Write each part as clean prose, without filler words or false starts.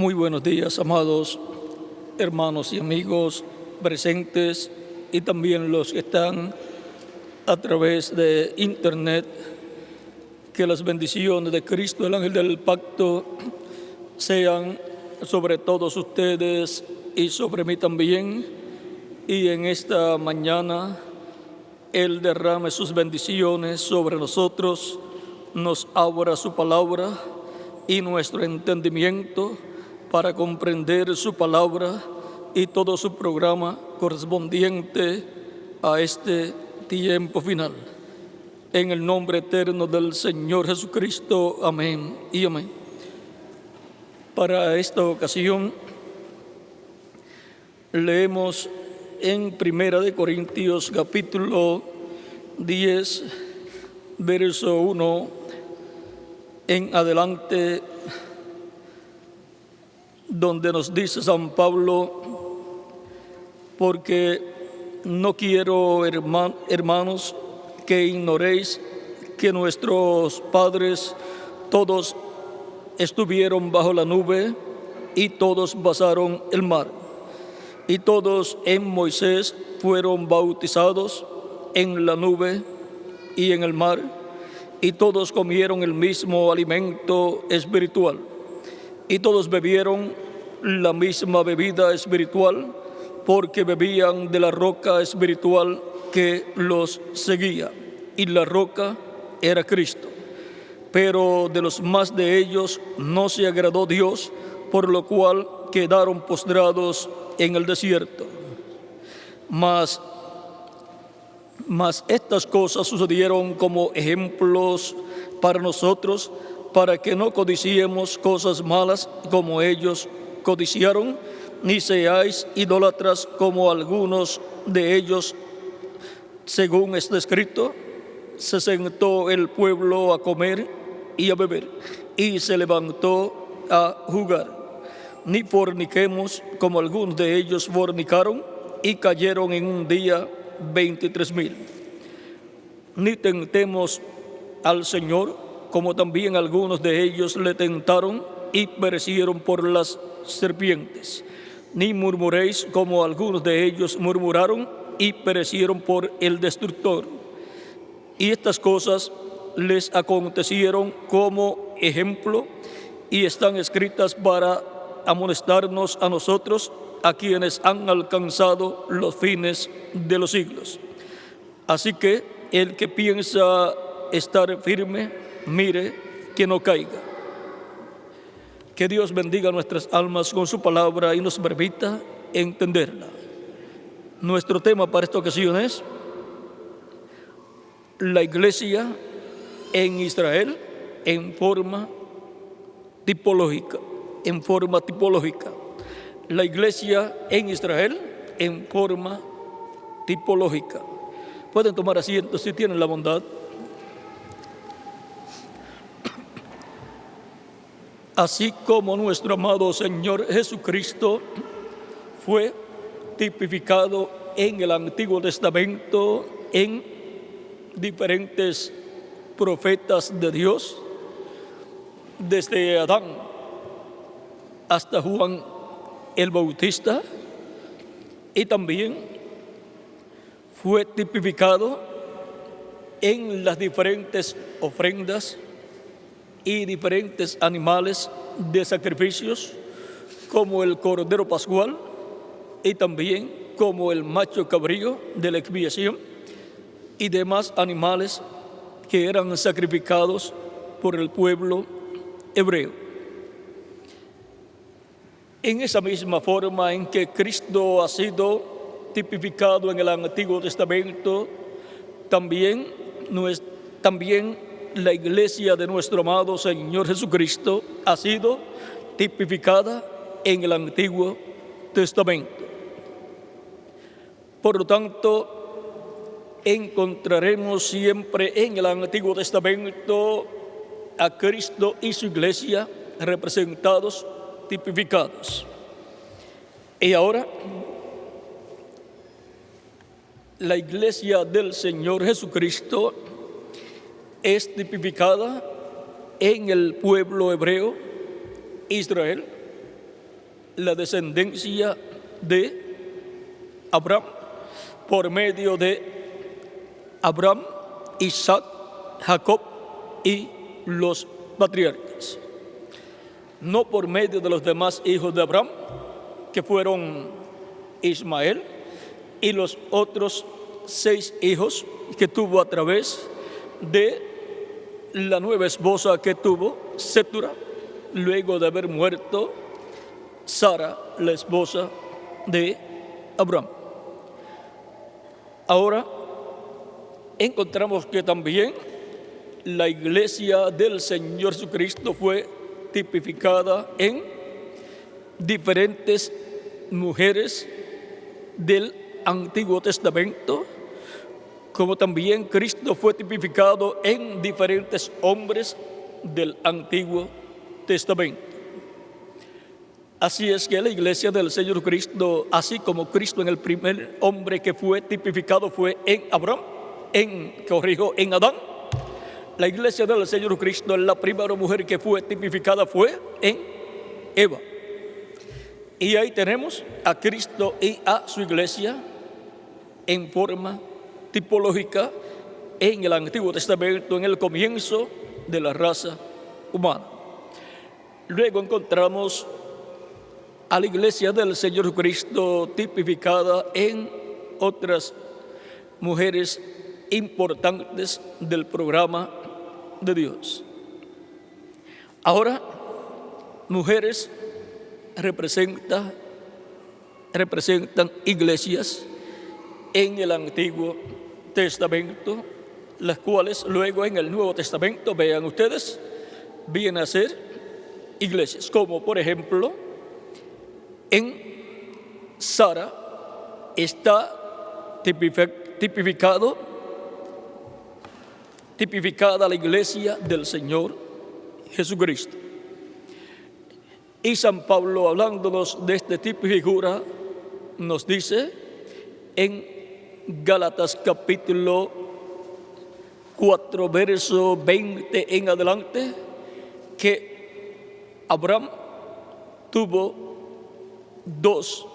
Muy buenos días, amados hermanos y amigos presentes y también los que están a través de internet. Que las bendiciones de Cristo, el ángel del pacto, sean sobre todos ustedes y sobre mí también. Y en esta mañana Él derrame sus bendiciones sobre nosotros, nos abra su palabra y nuestro entendimiento para comprender su palabra y todo su programa correspondiente a este tiempo final. En el nombre eterno del Señor Jesucristo, amén y amén. Para esta ocasión leemos en 1 Corintios capítulo 10, verso 1 en adelante, donde nos dice San Pablo: porque no quiero, hermanos, que ignoréis que nuestros padres todos estuvieron bajo la nube y todos pasaron el mar, y todos en Moisés fueron bautizados en la nube y en el mar, y todos comieron el mismo alimento espiritual, y todos bebieron la misma bebida espiritual, porque bebían de la roca espiritual que los seguía, y la roca era Cristo. Pero de los más de ellos no se agradó Dios, por lo cual quedaron postrados en el desierto. Mas estas cosas sucedieron como ejemplos para nosotros, para que no codiciemos cosas malas como ellos codiciaron, ni seáis idólatras como algunos de ellos. Según está escrito: se sentó el pueblo a comer y a beber, y se levantó a jugar. Ni forniquemos como algunos de ellos fornicaron, y cayeron en un día 23,000. Ni tentemos al Señor, como también algunos de ellos le tentaron y perecieron por las serpientes. Ni murmuréis como algunos de ellos murmuraron y perecieron por el destructor. Y estas cosas les acontecieron como ejemplo y están escritas para amonestarnos a nosotros, a quienes han alcanzado los fines de los siglos. Así que el que piensa estar firme, mire que no caiga. Que Dios bendiga nuestras almas con su palabra y nos permita entenderla. Nuestro tema para esta ocasión es la iglesia en Israel en forma tipológica. La iglesia en Israel en forma tipológica. Pueden tomar asiento si tienen la bondad. Así como nuestro amado Señor Jesucristo fue tipificado en el Antiguo Testamento en diferentes profetas de Dios, desde Adán hasta Juan el Bautista, y también fue tipificado en las diferentes ofrendas y diferentes animales de sacrificios, como el cordero pascual y también como el macho cabrío de la expiación y demás animales que eran sacrificados por el pueblo hebreo. En esa misma forma en que Cristo ha sido tipificado en el Antiguo Testamento, también la iglesia de nuestro amado Señor Jesucristo ha sido tipificada en el Antiguo Testamento. Por lo tanto, encontraremos siempre en el Antiguo Testamento a Cristo y su iglesia representados, tipificados. Y ahora, la iglesia del Señor Jesucristo es tipificada en el pueblo hebreo, Israel, la descendencia de Abraham por medio de Abraham, Isaac, Jacob y los patriarcas. No por medio de los demás hijos de Abraham, que fueron Ismael y los otros 6 hijos que tuvo a través de la nueva esposa que tuvo, Sétura, luego de haber muerto Sara, la esposa de Abraham. Ahora encontramos que también la iglesia del Señor Jesucristo fue tipificada en diferentes mujeres del Antiguo Testamento, como también Cristo fue tipificado en diferentes hombres del Antiguo Testamento. Así es que la iglesia del Señor Cristo, así como Cristo en el primer hombre que fue tipificado fue en Abraham, en Adán, la iglesia del Señor Cristo, la primera mujer que fue tipificada fue en Eva. Y ahí tenemos a Cristo y a su iglesia en forma tipológica en el Antiguo Testamento, en el comienzo de la raza humana. Luego encontramos a la iglesia del Señor Cristo tipificada en otras mujeres importantes del programa de Dios. Ahora, mujeres representan iglesias en el Antiguo Testamento, las cuales luego en el Nuevo Testamento, vean ustedes, vienen a ser iglesias, como por ejemplo en Sara está tipificada la iglesia del Señor Jesucristo. Y San Pablo, hablándonos de este tipo de figura, nos dice en Gálatas capítulo 4, verso 20 en adelante, que Abraham tuvo 2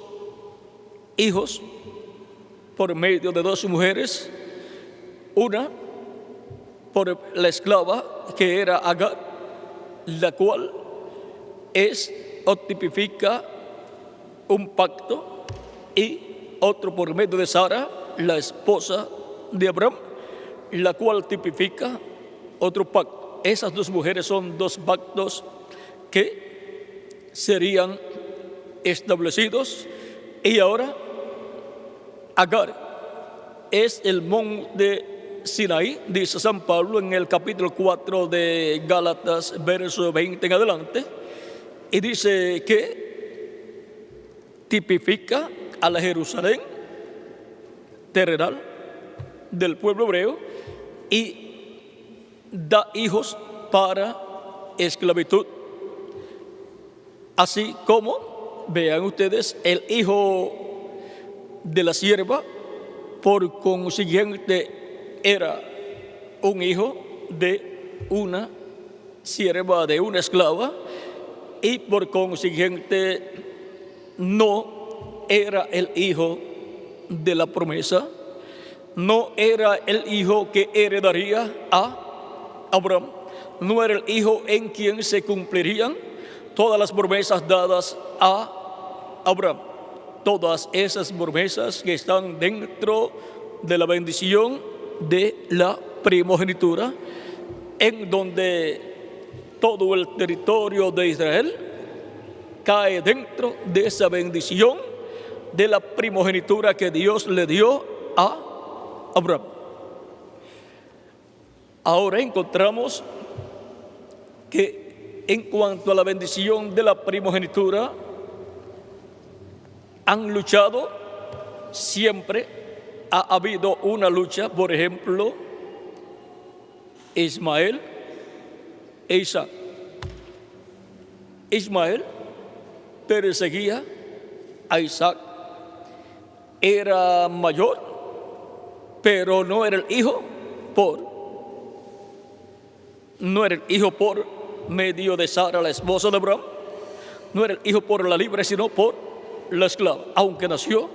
hijos por medio de 2 mujeres, una por la esclava que era Agar, la cual tipifica un pacto, y otro por medio de Sara, la esposa de Abraham, la cual tipifica otro pacto. Esas 2 mujeres son 2 pactos que serían establecidos. Y ahora Agar es el monte Sinaí, dice San Pablo en el capítulo 4 de Gálatas, verso 20 en adelante, y dice que tipifica a la Jerusalén terrenal del pueblo hebreo y da hijos para esclavitud. Así como, vean ustedes, el hijo de la sierva, por consiguiente, era un hijo de una sierva, de una esclava, y por consiguiente no era el hijo de la promesa, no era el hijo que heredaría a Abraham, no era el hijo en quien se cumplirían todas las promesas dadas a Abraham. Todas esas promesas que están dentro de la bendición de la primogenitura, en donde todo el territorio de Israel cae dentro de esa bendición de la primogenitura que Dios le dio a Abraham. Ahora encontramos que en cuanto a la bendición de la primogenitura, han luchado siempre. Ha habido una lucha, por ejemplo, Ismael e Isaac. Ismael perseguía a Isaac, era mayor, pero no era el hijo por medio de Sara, la esposa de Abraham, no era el hijo por la libre, sino por la esclava, aunque nació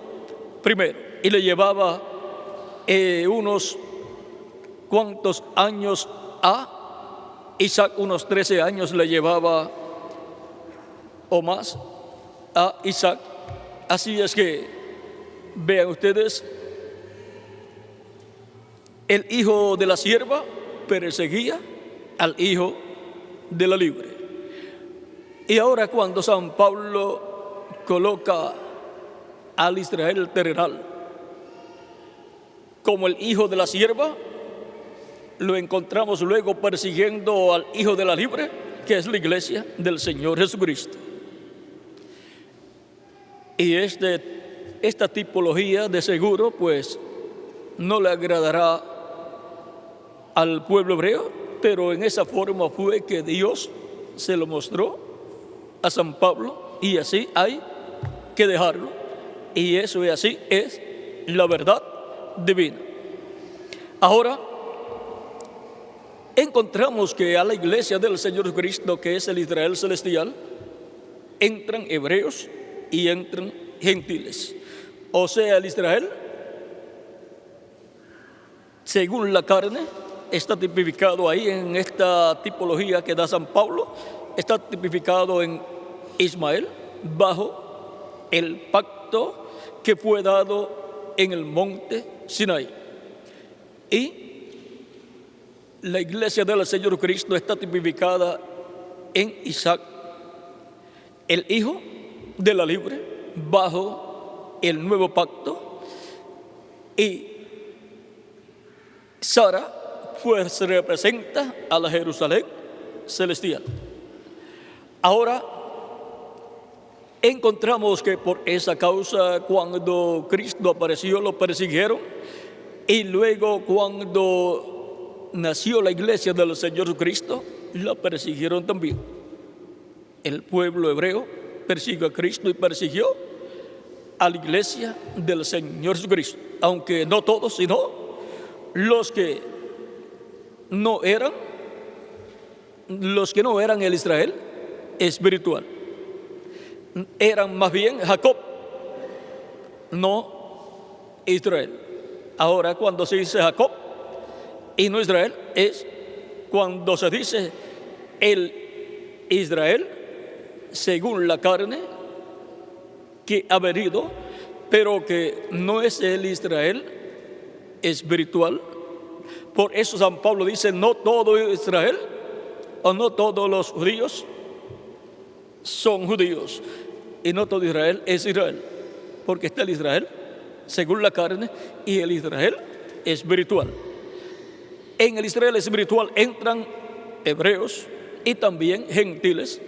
primero. Y le llevaba unos cuantos años a Isaac, unos 13 años le llevaba o más a Isaac. Así es que, vean ustedes, el hijo de la sierva perseguía al hijo de la libre. Y ahora cuando San Pablo coloca al Israel terrenal como el hijo de la sierva, lo encontramos luego persiguiendo al hijo de la libre, que es la iglesia del Señor Jesucristo. Y esta tipología de seguro pues no le agradará al pueblo hebreo, pero en esa forma fue que Dios se lo mostró a San Pablo, y así hay que dejarlo, y eso es así, es la verdad divina. Ahora encontramos que a la iglesia del Señor Jesucristo, que es el Israel celestial, entran hebreos y entran gentiles. O sea, el Israel, según la carne, está tipificado ahí en esta tipología que da San Pablo, está tipificado en Ismael bajo el pacto que fue dado en el monte Sinaí. Y la iglesia del Señor Cristo está tipificada en Isaac, el hijo de la libre, bajo el nuevo pacto. Y Sara pues representa a la Jerusalén celestial. Ahora encontramos que por esa causa, cuando Cristo apareció, lo persiguieron, y luego cuando nació la iglesia del Señor Jesucristo, la persiguieron también. El pueblo hebreo persiguió a Cristo y persiguió a la iglesia del Señor Jesucristo, aunque no todos, sino los que no eran el Israel espiritual. Eran más bien Jacob, no Israel. Ahora, cuando se dice Jacob y no Israel, es cuando se dice el Israel según la carne que ha venido, pero que no es el Israel espiritual. Por eso San Pablo dice: no todo Israel o no todos los judíos son judíos, y no todo Israel es Israel, porque está el Israel según la carne y el Israel espiritual. En el Israel espiritual entran hebreos y también gentiles,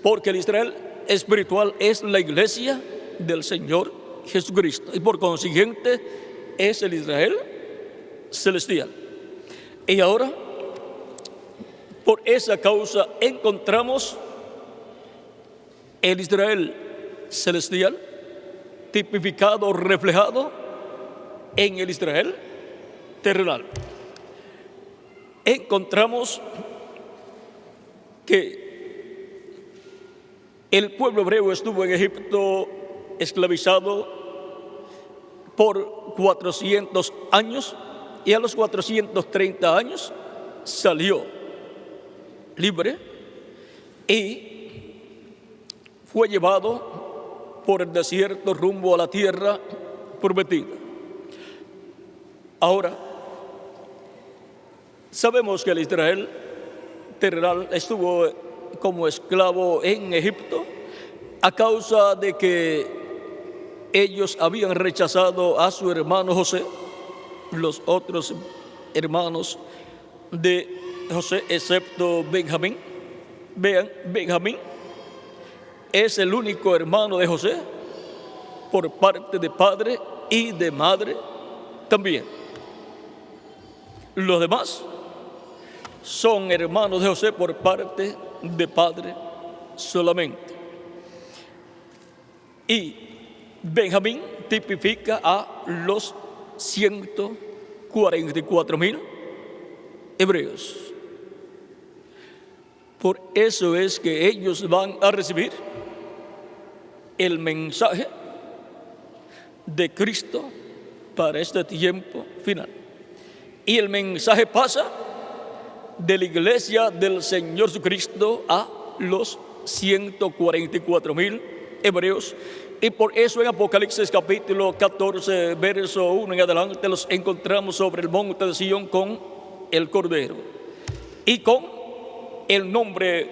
porque el Israel espiritual es la iglesia del Señor Jesucristo, y por consiguiente es el Israel celestial. Y ahora, por esa causa, encontramos el Israel celestial tipificado, reflejado en el Israel terrenal. Encontramos que el pueblo hebreo estuvo en Egipto esclavizado por 400 años, y a los 430 años salió libre y fue llevado por el desierto rumbo a la tierra prometida. Ahora, sabemos que el Israel terrenal estuvo como esclavo en Egipto a causa de que ellos habían rechazado a su hermano José, los otros hermanos de José, excepto Benjamín. Vean, Benjamín es el único hermano de José por parte de padre y de madre también. Los demás son hermanos de José por parte de padre solamente. Y Benjamín tipifica a los 144,000 hebreos. Por eso es que ellos van a recibir el mensaje de Cristo para este tiempo final. Y el mensaje pasa de la iglesia del Señor Jesucristo a los 144,000 hebreos. Y por eso en Apocalipsis capítulo 14, verso 1 en adelante, los encontramos sobre el monte de Sion con el Cordero y con el nombre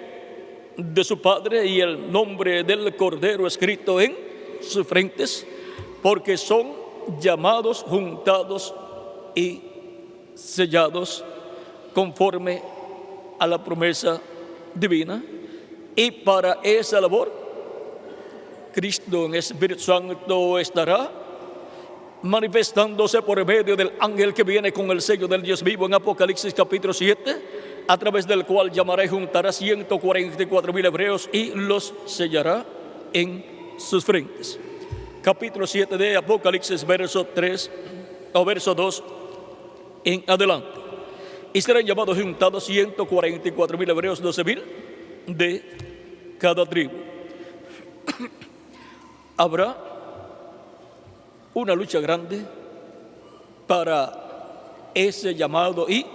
de su Padre y el nombre del Cordero escrito en sus frentes, porque son llamados, juntados y sellados conforme a la promesa divina. Y para esa labor, Cristo en Espíritu Santo estará manifestándose por medio del ángel que viene con el sello del Dios vivo en Apocalipsis capítulo 7, a través del cual llamará y juntará 144,000 hebreos y los sellará en sus frentes. Capítulo 7 de Apocalipsis, verso 3 o verso 2 en adelante. Y serán llamados y juntados 144,000 hebreos, 12,000 de cada tribu. Habrá una lucha grande para ese llamado y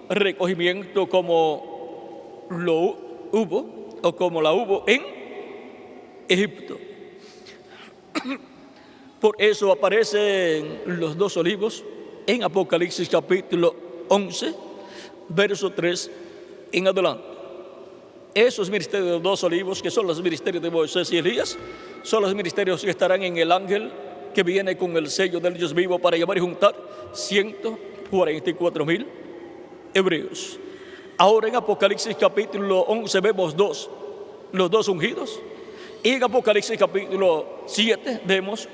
recogimiento como lo hubo o como la hubo en Egipto. Por eso aparecen los dos olivos en Apocalipsis capítulo 11, verso 3 en adelante. Esos ministerios de los dos olivos, que son los ministerios de Moisés y Elías, son los ministerios que estarán en el ángel que viene con el sello del Dios vivo para llamar y juntar 144,000 hebreos. Ahora en Apocalipsis capítulo 11 vemos los dos ungidos. Y en Apocalipsis capítulo 7 vemos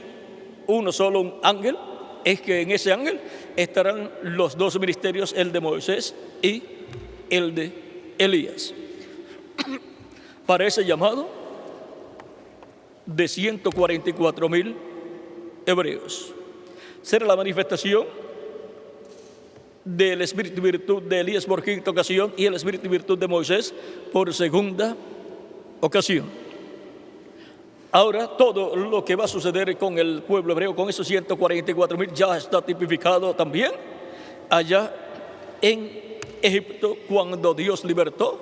uno solo, un ángel. Es que en ese ángel estarán los dos ministerios, el de Moisés y el de Elías. Para ese llamado de 144,000 hebreos será la manifestación del Espíritu y virtud de Elías por quinta ocasión y el Espíritu y virtud de Moisés por segunda ocasión. Ahora todo lo que va a suceder con el pueblo hebreo, con esos 144,000, ya está tipificado también allá en Egipto, cuando Dios libertó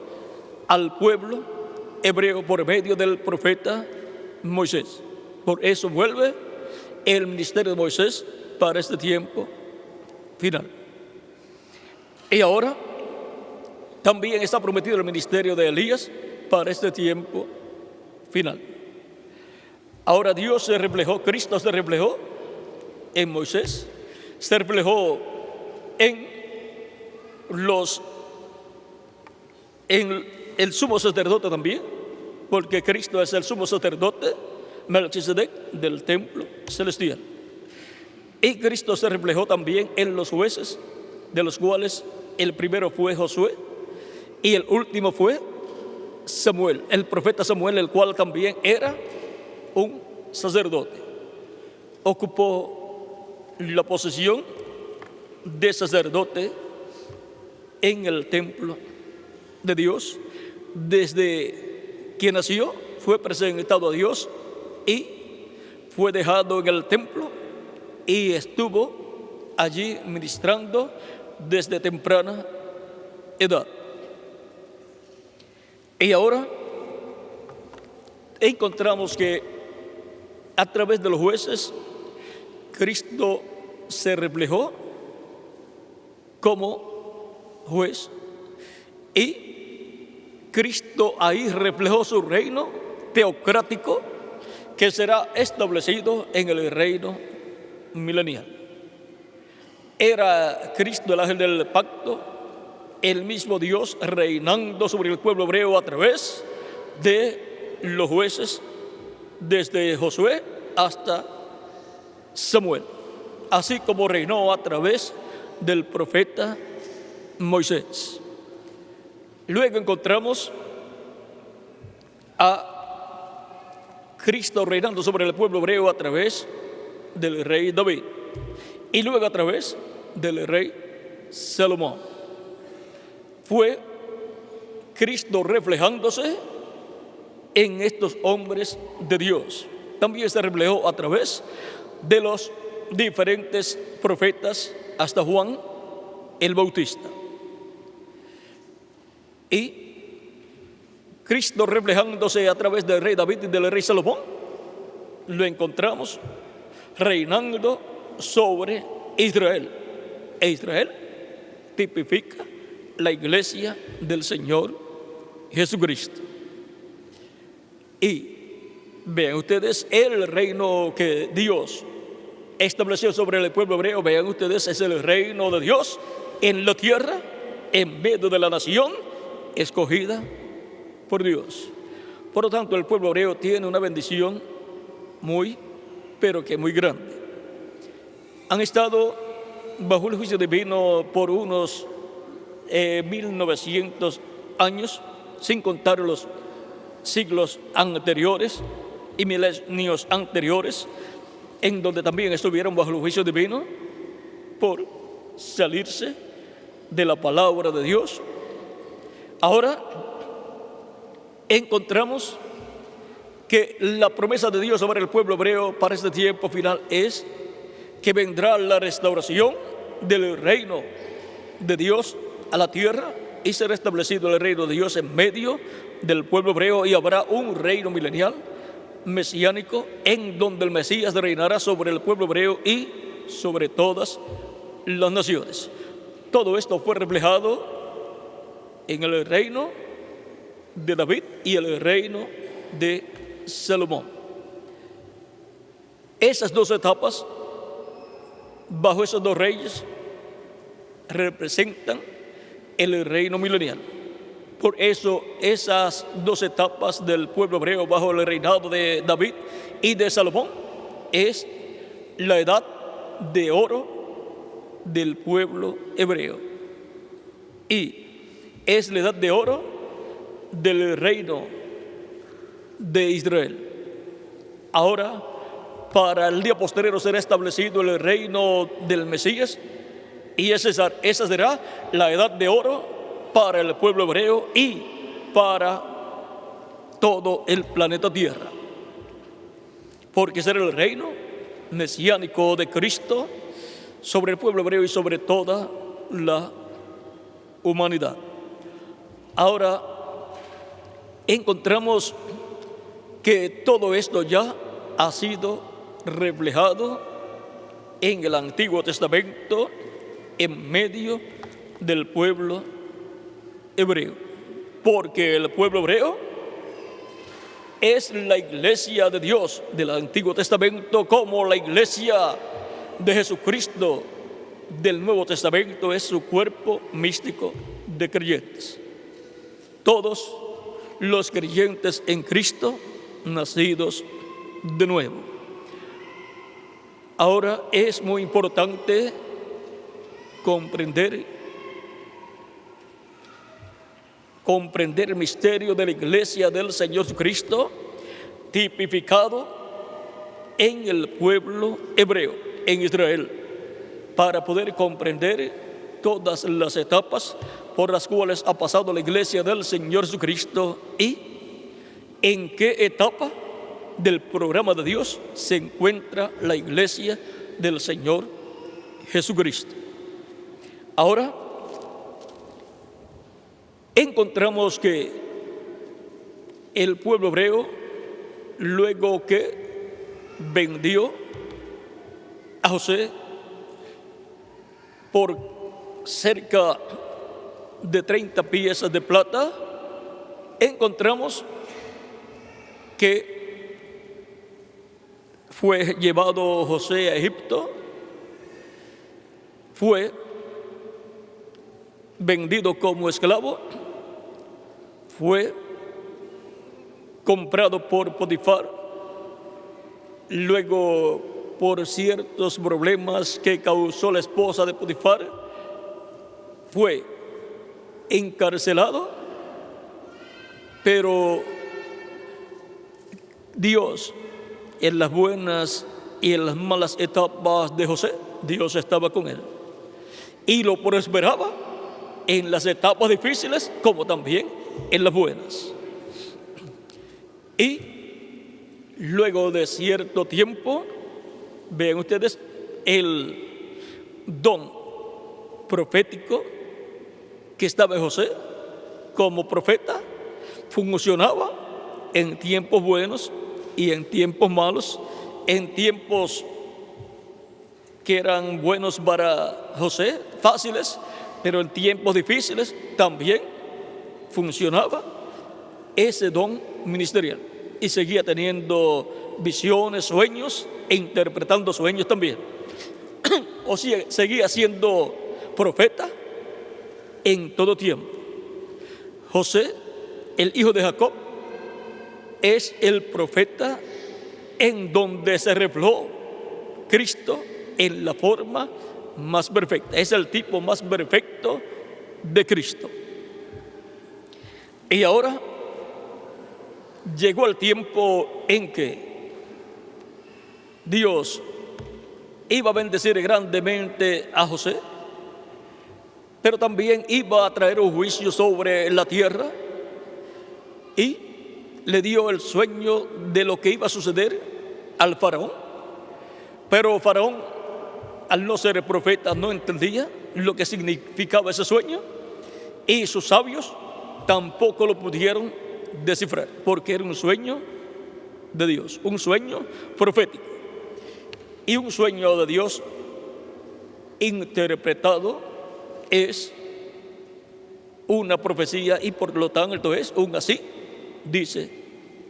al pueblo hebreo por medio del profeta Moisés. Por eso vuelve el ministerio de Moisés para este tiempo final. Y ahora también está prometido el ministerio de Elías para este tiempo final. Ahora Dios se reflejó, Cristo se reflejó en Moisés, se reflejó en el sumo sacerdote también, porque Cristo es el sumo sacerdote Melquisedec del templo celestial. Y Cristo se reflejó también en los jueces, de los cuales el primero fue Josué y el último fue Samuel, el profeta Samuel, el cual también era un sacerdote. Ocupó la posición de sacerdote en el templo de Dios. Desde que nació fue presentado a Dios y fue dejado en el templo y estuvo allí ministrando desde temprana edad. Y ahora encontramos que a través de los jueces Cristo se reflejó como juez y Cristo ahí reflejó su reino teocrático que será establecido en el reino milenial. Era Cristo el ángel del pacto, el mismo Dios reinando sobre el pueblo hebreo a través de los jueces, desde Josué hasta Samuel, así como reinó a través del profeta Moisés. Luego encontramos a Cristo reinando sobre el pueblo hebreo a través del rey David y luego a través del rey Salomón. Fue Cristo reflejándose en estos hombres de Dios. también se reflejó a través de los diferentes profetas hasta Juan el Bautista. Y Cristo, reflejándose a través del rey David y del rey Salomón, lo encontramos reinando sobre Israel. E Israel tipifica la iglesia del Señor Jesucristo. Y vean ustedes, el reino que Dios estableció sobre el pueblo hebreo, vean ustedes, es el reino de Dios en la tierra, en medio de la nación escogida por Dios. Por lo tanto, el pueblo hebreo tiene una bendición muy, pero que muy grande. Han estado bajo el juicio divino por unos 1900 años, sin contar los siglos anteriores y milenios anteriores, en donde también estuvieron bajo el juicio divino por salirse de la palabra de Dios. Ahora encontramos que la promesa de Dios sobre el pueblo hebreo para este tiempo final es que vendrá la restauración del reino de Dios a la tierra y será establecido el reino de Dios en medio del pueblo hebreo, y habrá un reino milenial mesiánico en donde el Mesías reinará sobre el pueblo hebreo y sobre todas las naciones. Todo esto fue reflejado en el reino de David y el reino de Salomón. Esas dos etapas, bajo esos dos reyes, representan el reino milenial. Por eso esas dos etapas del pueblo hebreo bajo el reinado de David y de Salomón es la edad de oro del pueblo hebreo y es la edad de oro del reino de Israel. Ahora, para el día posterior será establecido el reino del Mesías, y esa será la edad de oro para el pueblo hebreo y para todo el planeta Tierra, porque será el reino mesiánico de Cristo sobre el pueblo hebreo y sobre toda la humanidad. Ahora encontramos que todo esto ya ha sido reflejado en el Antiguo Testamento en medio del pueblo hebreo, porque el pueblo hebreo es la iglesia de Dios del Antiguo Testamento, como la iglesia de Jesucristo del Nuevo Testamento es su cuerpo místico de creyentes. Todos los creyentes en Cristo, nacidos de nuevo. Ahora es muy importante comprender el misterio de la iglesia del Señor Jesucristo, tipificado en el pueblo hebreo, en Israel, para poder comprender todas las etapas por las cuales ha pasado la iglesia del Señor Jesucristo y en qué etapa del programa de Dios se encuentra la iglesia del Señor Jesucristo. Ahora encontramos que el pueblo hebreo, luego que vendió a José por cerca de 30 piezas de plata, encontramos que fue llevado José a Egipto, fue vendido como esclavo, fue comprado por Potifar, luego por ciertos problemas que causó la esposa de Potifar, fue encarcelado, pero Dios, en las buenas y en las malas etapas de José, Dios estaba con él y lo prosperaba en las etapas difíciles como también en las buenas. Y Luego de cierto tiempo, vean ustedes, el don profético que estaba en José como profeta funcionaba en tiempos buenos y en tiempos malos, en tiempos que eran buenos para José, fáciles, pero en tiempos difíciles también funcionaba ese don ministerial y seguía teniendo visiones, sueños e interpretando sueños también. O sea, seguía siendo profeta en todo tiempo. José, el hijo de Jacob, es el profeta en donde se reflejó Cristo en la forma más perfecta. Es el tipo más perfecto de Cristo. Y ahora llegó el tiempo en que Dios iba a bendecir grandemente a José, pero también iba a traer un juicio sobre la tierra, y le dio el sueño de lo que iba a suceder al faraón. Pero faraón, al no ser profeta, no entendía lo que significaba ese sueño, y sus sabios tampoco lo pudieron descifrar, porque era un sueño de Dios, un sueño profético. Y un sueño de Dios interpretado es una profecía, y por lo tanto es un así dice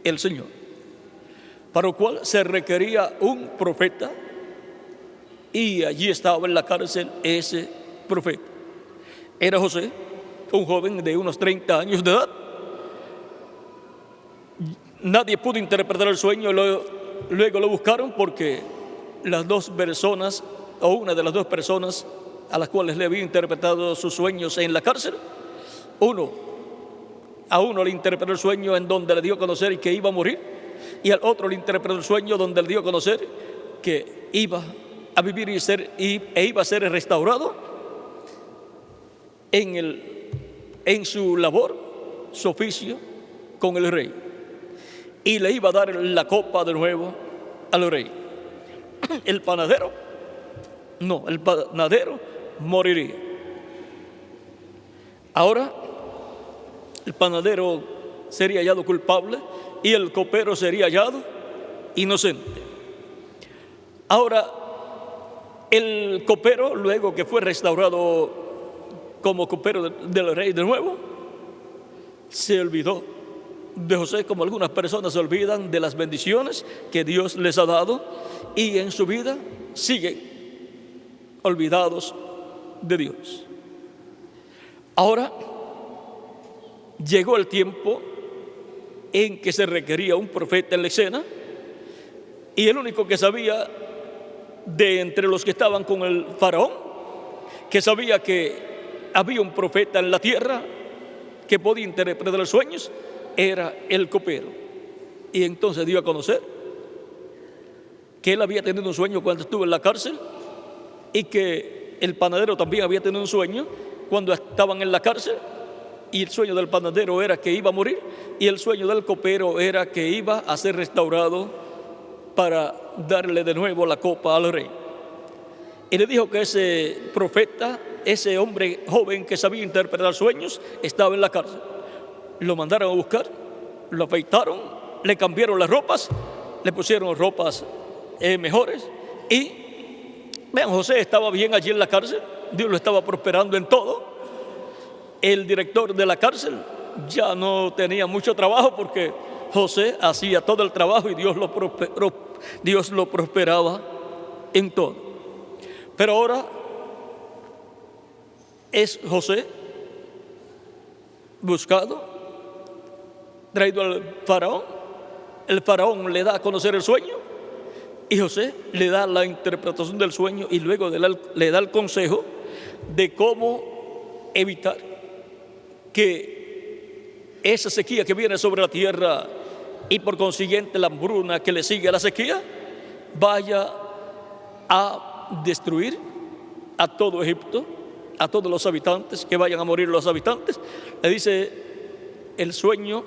el Señor, para lo cual se requería un profeta, y allí estaba en la cárcel ese profeta. Era José, un joven de unos 30 años de edad. Nadie pudo interpretar el sueño, luego lo buscaron, porque las dos personas, o una de las dos personas a las cuales le había interpretado sus sueños en la cárcel, a uno le interpretó el sueño en donde le dio a conocer que iba a morir, y al otro le interpretó el sueño donde le dio a conocer que iba a vivir e iba a ser restaurado en su labor, su oficio con el rey, y le iba a dar la copa de nuevo al rey. El panadero moriría. Ahora el panadero sería hallado culpable y el copero sería hallado inocente. Ahora el copero, luego que fue restaurado como copero del rey de nuevo, se olvidó de José, como algunas personas se olvidan de las bendiciones que Dios les ha dado, y en su vida siguen olvidados de Dios. Ahora llegó el tiempo en que se requería un profeta en la escena, y el único que sabía de entre los que estaban con el faraón, que sabía que había un profeta en la tierra que podía interpretar los sueños, era el copero. Y entonces dio a conocer que él había tenido un sueño cuando estuvo en la cárcel, y que el panadero también había tenido un sueño cuando estaban en la cárcel, y el sueño del panadero era que iba a morir, y el sueño del copero era que iba a ser restaurado para darle de nuevo la copa al rey. Y le dijo que ese profeta, ese hombre joven que sabía interpretar sueños, estaba en la cárcel. Lo mandaron a buscar, lo afeitaron, le cambiaron las ropas, le pusieron ropas mejores, y vean, José estaba bien allí en la cárcel. Dios lo estaba prosperando en todo. El director de la cárcel ya no tenía mucho trabajo, porque José hacía todo el trabajo y Dios lo prosperaba en todo. Pero ahora es José buscado, traído al faraón. El faraón le da a conocer el sueño, y José le da la interpretación del sueño, y luego le da el consejo de cómo evitar que esa sequía que viene sobre la tierra, y por consiguiente la hambruna que le sigue a la sequía, vaya a destruir a todo Egipto, a todos los habitantes, que vayan a morir los habitantes. Le dice: el sueño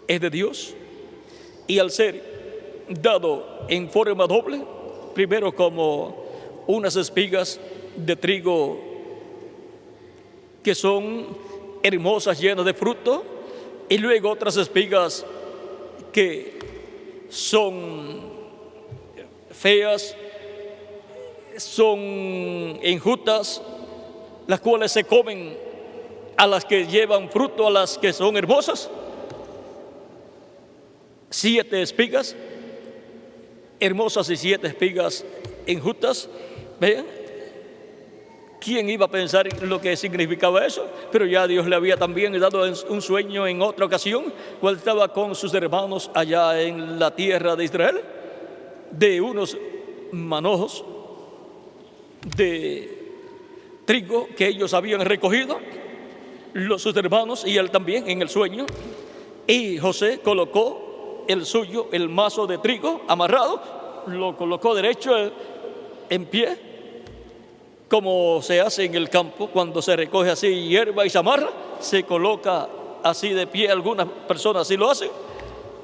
es de Dios, y al ser dado en forma doble, primero como unas espigas de trigo que son hermosas, llenas de fruto, y luego otras espigas que son feas, son enjutas, las cuales se comen a las que llevan fruto, a las que son hermosas. 7 espigas hermosas y 7 espigas enjutas. Vean, ¿quién iba a pensar lo que significaba eso? Pero ya Dios le había también dado un sueño en otra ocasión, cuando estaba con sus hermanos allá en la tierra de Israel, de unos manojos de trigo que ellos habían recogido, sus hermanos y él también en el sueño. Y José colocó el suyo, el mazo de trigo amarrado, lo colocó derecho en pie, como se hace en el campo cuando se recoge así hierba y se amarra, se coloca así de pie. Algunas personas así lo hacen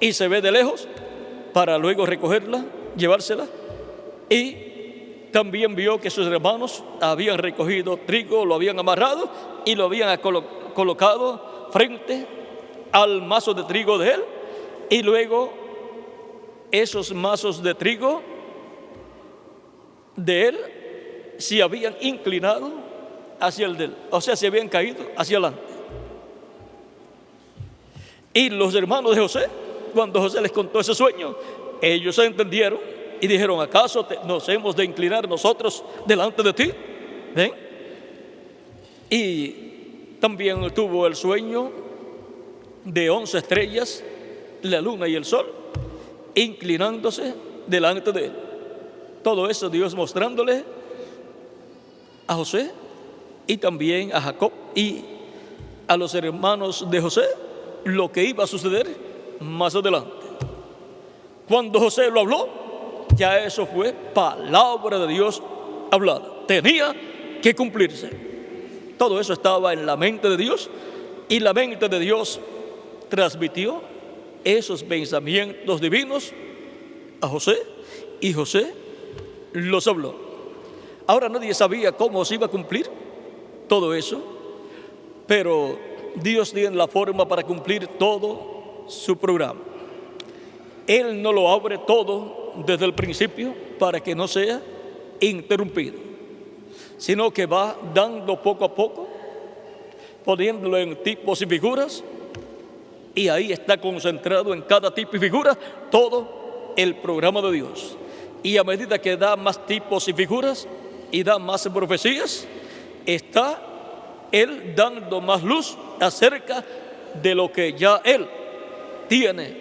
y se ve de lejos para luego recogerla, llevársela. Y también vio que sus hermanos habían recogido trigo, lo habían amarrado y lo habían colocado frente al mazo de trigo de él. Y luego esos mazos de trigo de él se habían inclinado hacia el de él, o sea, se habían caído hacia adelante. Y los hermanos de José, cuando José les contó ese sueño, ellos entendieron y dijeron: ¿acaso nos hemos de inclinar nosotros delante de ti? ¿Ven? Y también tuvo el sueño de 11 estrellas, la luna y el sol, inclinándose delante de él. Todo eso Dios mostrándole a José y también a Jacob y a los hermanos de José lo que iba a suceder más adelante. Cuando José lo habló, ya eso fue palabra de Dios hablada. Tenía que cumplirse. Todo eso estaba en la mente de Dios, y la mente de Dios transmitió esos pensamientos divinos a José, y José los habló. Ahora nadie sabía cómo se iba a cumplir todo eso, pero Dios tiene la forma para cumplir todo su programa. Él no lo abre todo desde el principio para que no sea interrumpido, sino que va dando poco a poco, poniéndolo en tipos y figuras, y ahí está concentrado en cada tipo y figura todo el programa de Dios. Y a medida que da más tipos y figuras y da más profecías, está Él dando más luz acerca de lo que ya Él tiene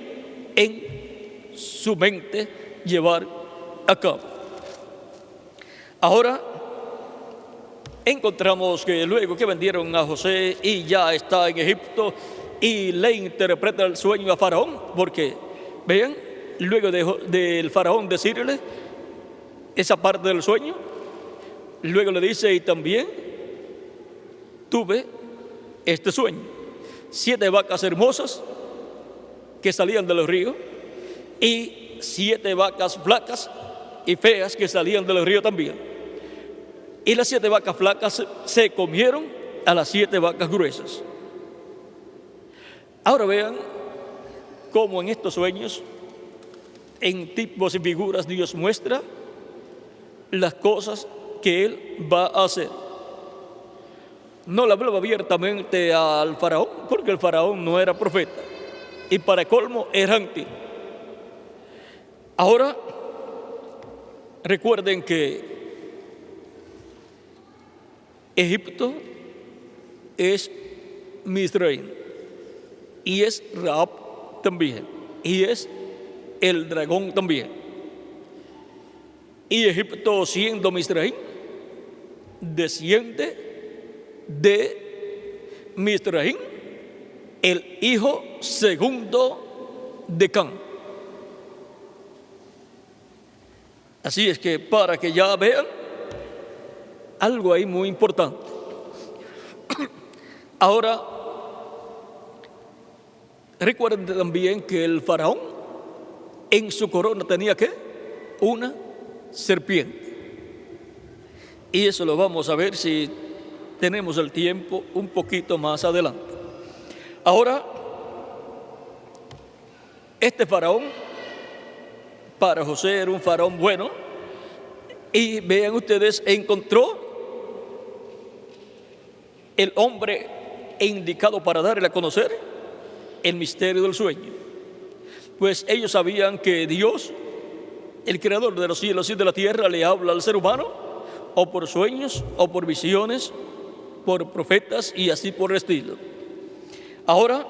en su mente llevar a cabo. Ahora encontramos que luego que vendieron a José y ya está en Egipto, y le interpreta el sueño a Faraón, porque vean, luego del Faraón decirle esa parte del sueño, luego le dice: y también tuve este sueño: 7 vacas hermosas que salían de los ríos, y 7 vacas flacas y feas que salían de los ríos también. Y las 7 vacas flacas se comieron a las 7 vacas gruesas. Ahora vean cómo en estos sueños, en tipos y figuras, Dios muestra las cosas que Él va a hacer. No le hablaba abiertamente al Faraón, porque el Faraón no era profeta, y para colmo era antiguo. Ahora recuerden que Egipto es Misraim, y es Rahab también, y es el dragón también. Y Egipto, siendo Misraim, desciende de Misraim, el hijo segundo de Can. Así es que para que ya vean algo ahí muy importante. Ahora recuerden también que el Faraón en su corona tenía ¿qué? Una serpiente. Y eso lo vamos a ver si tenemos el tiempo un poquito más adelante. Ahora, este faraón, para José era un faraón bueno, y vean ustedes, encontró el hombre indicado para darle a conocer el misterio del sueño. Pues ellos sabían que Dios, el creador de los cielos y de la tierra, le habla al ser humano o por sueños o por visiones, por profetas y así por el estilo. Ahora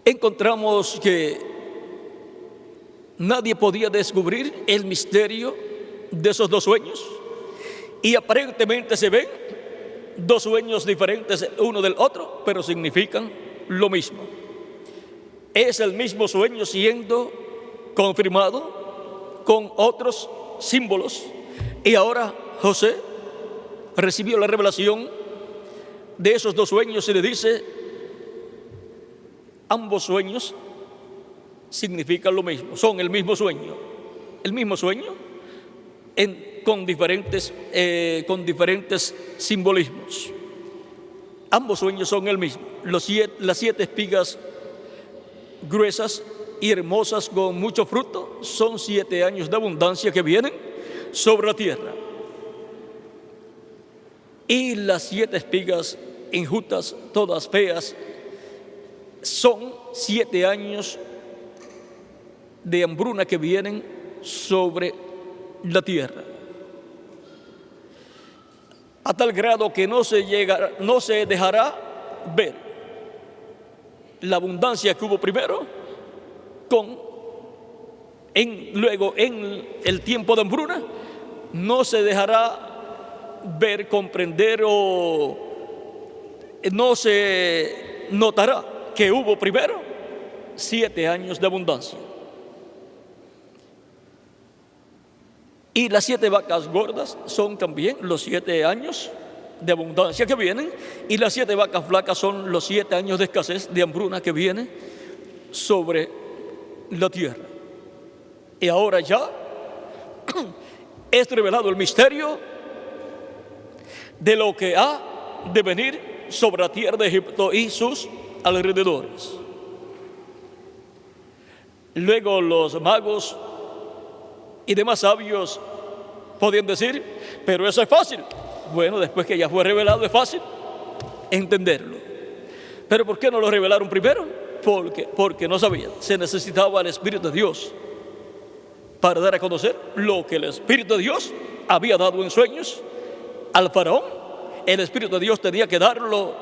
encontramos que nadie podía descubrir el misterio de esos dos sueños, y aparentemente se ven dos sueños diferentes uno del otro, pero significan lo mismo. Es el mismo sueño siendo confirmado con otros símbolos. Y ahora José recibió la revelación de esos dos sueños y le dice: ambos sueños significan lo mismo, son el mismo sueño con diferentes simbolismos. Ambos sueños son el mismo. Las 7 espigas gruesas y hermosas con mucho fruto son 7 años de abundancia que vienen sobre la tierra. Y las 7 espigas enjutas, todas feas, son 7 años de hambruna que vienen sobre la tierra. A tal grado que no se dejará ver la abundancia que hubo primero luego en el tiempo de hambruna. No se dejará ver, comprender, o no se notará que hubo primero 7 años de abundancia. Y las 7 vacas gordas son también los 7 años de abundancia que vienen, y las 7 vacas flacas son los 7 años de escasez, de hambruna que viene sobre la tierra. Y ahora ya es revelado el misterio de lo que ha de venir sobre la tierra de Egipto y sus alrededores. Luego los magos y demás sabios podían decir: pero eso es fácil. Bueno, después que ya fue revelado es fácil entenderlo. Pero ¿por qué no lo revelaron primero? Porque no sabían. Se necesitaba el Espíritu de Dios para dar a conocer lo que el Espíritu de Dios había dado en sueños al faraón. El Espíritu de Dios tenía que darlo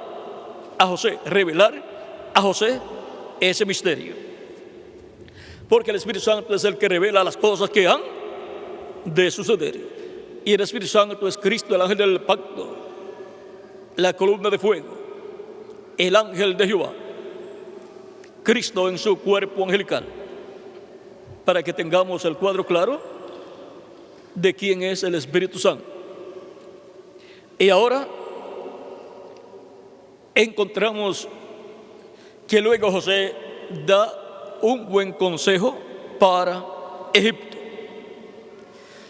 a José, revelar a José ese misterio. Porque el Espíritu Santo es el que revela las cosas que han de suceder. Y el Espíritu Santo es Cristo, el ángel del pacto, la columna de fuego, el ángel de Jehová, Cristo en su cuerpo angelical, para que tengamos el cuadro claro de quién es el Espíritu Santo. Y ahora encontramos que luego José da un buen consejo para Egipto.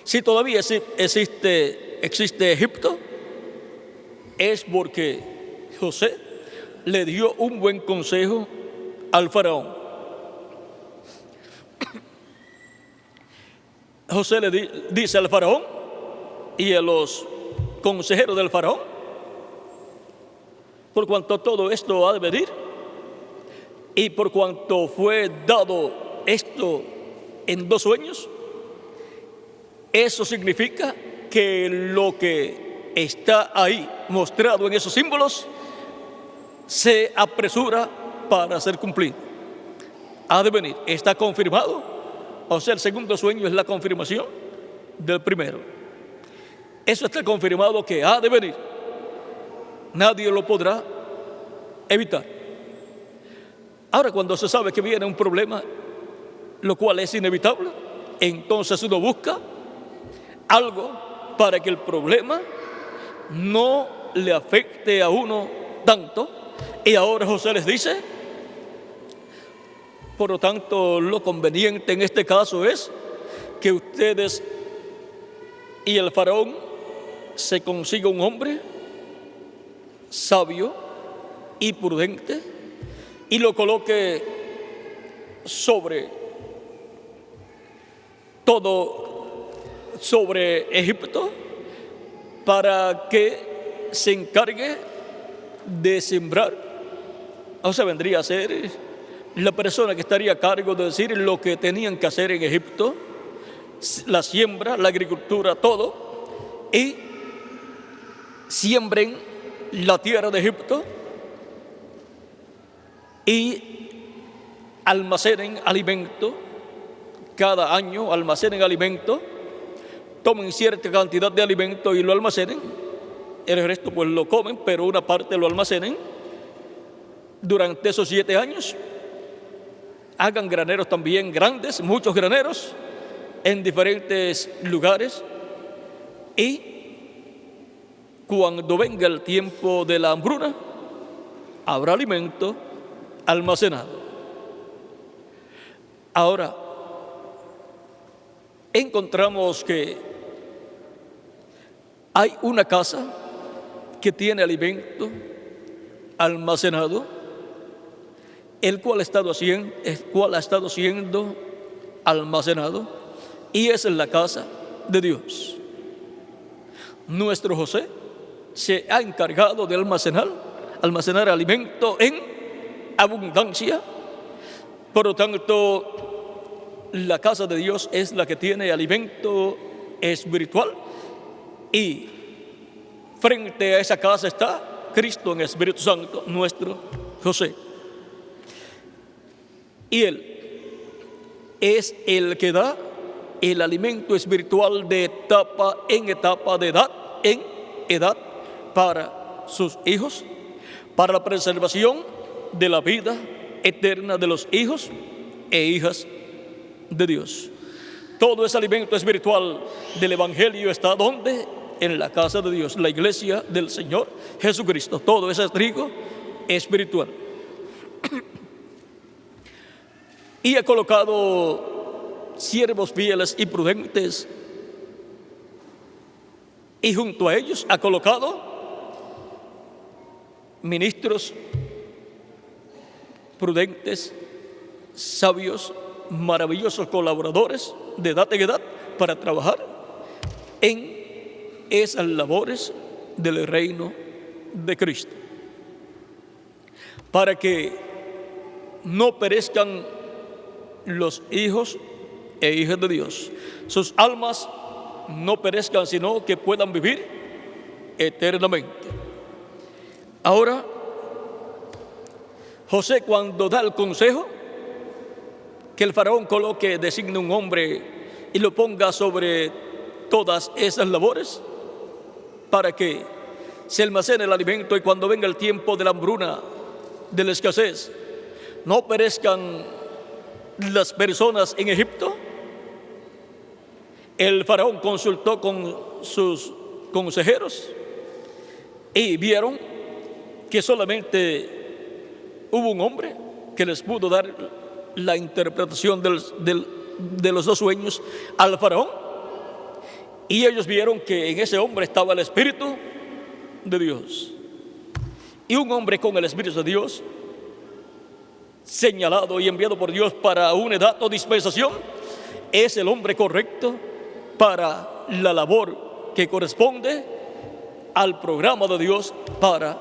Si todavía existe Egipto, es porque José le dio un buen consejo al faraón. José le dice al faraón y a los consejeros del faraón: por cuanto todo esto ha de venir, y por cuanto fue dado esto en 2 sueños, eso significa que lo que está ahí mostrado en esos símbolos se apresura para ser cumplido. Ha de venir, está confirmado. O sea, el segundo sueño es la confirmación del primero. Eso está confirmado que ha de venir. Nadie lo podrá evitar. Ahora, cuando se sabe que viene un problema, lo cual es inevitable, entonces uno busca algo para que el problema no le afecte a uno tanto. Y ahora José les dice: Por lo tanto, lo conveniente en este caso es que ustedes y el faraón se consiga un hombre sabio y prudente y lo coloque sobre Egipto, para que se encargue de sembrar. O sea, vendría a ser la persona que estaría a cargo de decir lo que tenían que hacer en Egipto, la siembra, la agricultura, todo, y siembren la tierra de Egipto y almacenen alimento, cada año almacenen alimento, tomen cierta cantidad de alimento y lo almacenen, el resto pues lo comen, pero una parte lo almacenen durante esos 7 años. Hagan graneros también grandes, muchos graneros en diferentes lugares, y cuando venga el tiempo de la hambruna, habrá alimento almacenado. Ahora, encontramos que hay una casa que tiene alimento almacenado, el cual ha estado siendo almacenado, y esa es la casa de Dios. Nuestro José se ha encargado de almacenar alimento en abundancia. Por lo tanto, la casa de Dios es la que tiene alimento espiritual, y frente a esa casa está Cristo en el Espíritu Santo, nuestro José. Y Él es el que da el alimento espiritual de etapa en edad para sus hijos, para la preservación de la vida eterna de los hijos e hijas de Dios. Todo ese alimento espiritual del Evangelio está ¿dónde? En la casa de Dios, la iglesia del Señor Jesucristo. Todo ese trigo espiritual. Y ha colocado siervos fieles y prudentes, y junto a ellos ha colocado ministros prudentes, sabios, maravillosos colaboradores de edad en edad para trabajar en esas labores del reino de Cristo, para que no perezcan los hijos e hijas de Dios, sus almas no perezcan, sino que puedan vivir eternamente. Ahora, José, cuando da el consejo que el faraón coloque, designe un hombre y lo ponga sobre todas esas labores para que se almacene el alimento, y cuando venga el tiempo de la hambruna, de la escasez, no perezcan las personas en Egipto, el faraón consultó con sus consejeros y vieron que solamente hubo un hombre que les pudo dar la interpretación de los 2 sueños al faraón, y ellos vieron que en ese hombre estaba el Espíritu de Dios. Y un hombre con el Espíritu de Dios, señalado y enviado por Dios para una edad o dispensación, es el hombre correcto para la labor que corresponde al programa de Dios para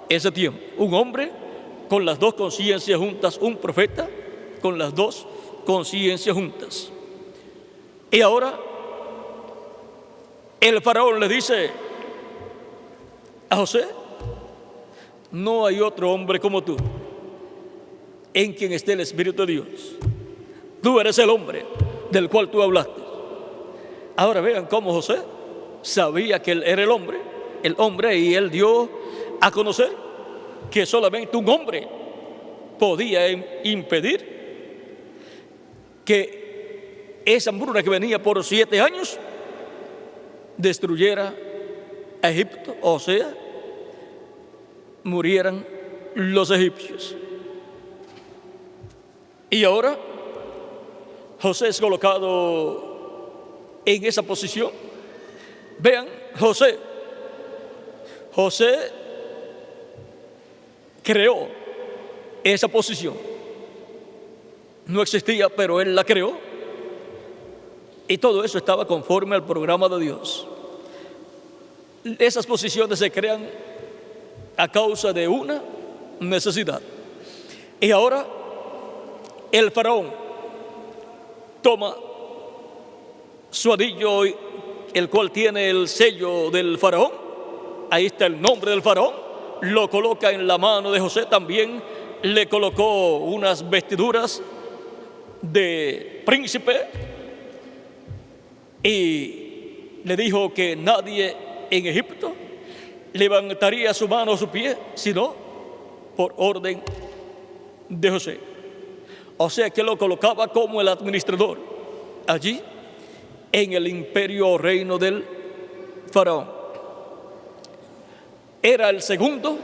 ese tiempo. Un hombre con las 2 conciencias juntas, un profeta con las 2 conciencias juntas. Y ahora el faraón le dice a José: no hay otro hombre como tú, en quien esté el Espíritu de Dios. Tú eres el hombre del cual tú hablaste. Ahora vean cómo José sabía que él era el hombre, y él dio a conocer que solamente un hombre podía impedir que esa hambruna que venía por 7 años destruyera a Egipto, o sea, murieran los egipcios. Y ahora José es colocado en esa posición. Vean, José creó esa posición. No existía, pero él la creó. Y todo eso estaba conforme al programa de Dios. Esas posiciones se crean a causa de una necesidad. Y ahora el faraón toma su anillo, el cual tiene el sello del faraón. Ahí está el nombre del faraón. Lo coloca en la mano de José. También le colocó unas vestiduras de príncipe y le dijo que nadie en Egipto levantaría su mano o su pie, sino por orden de José. O sea que lo colocaba como el administrador allí en el imperio o reino del faraón. Era el segundo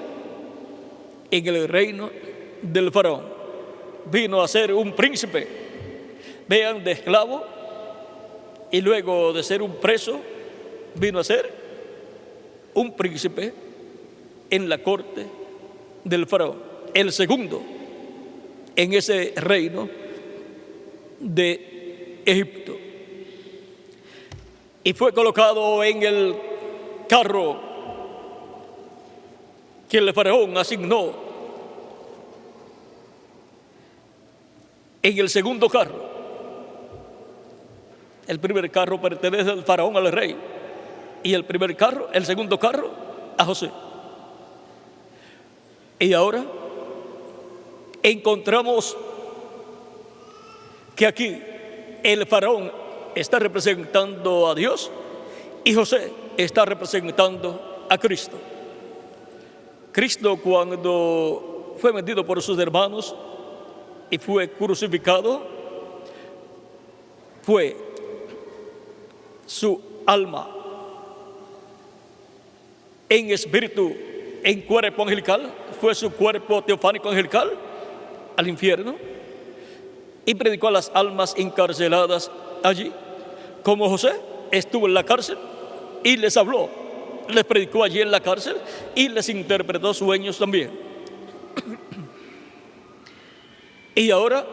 en el reino del faraón. Vino a ser un príncipe, vean, de esclavo, y luego de ser un preso, vino a ser un príncipe en la corte del faraón. El segundo en ese reino de Egipto. Y fue colocado en el carro que el faraón asignó. En el segundo carro. El primer carro pertenece al faraón, al rey. Y el segundo carro, a José. Y ahora encontramos que aquí el faraón está representando a Dios y José está representando a Cristo. Cristo, cuando fue vendido por sus hermanos y fue crucificado, fue su alma en espíritu, en cuerpo angelical, fue su cuerpo teofánico angelical al infierno y predicó a las almas encarceladas allí. Como José estuvo en la cárcel y les habló, les predicó allí en la cárcel y les interpretó sueños también. Y ahora,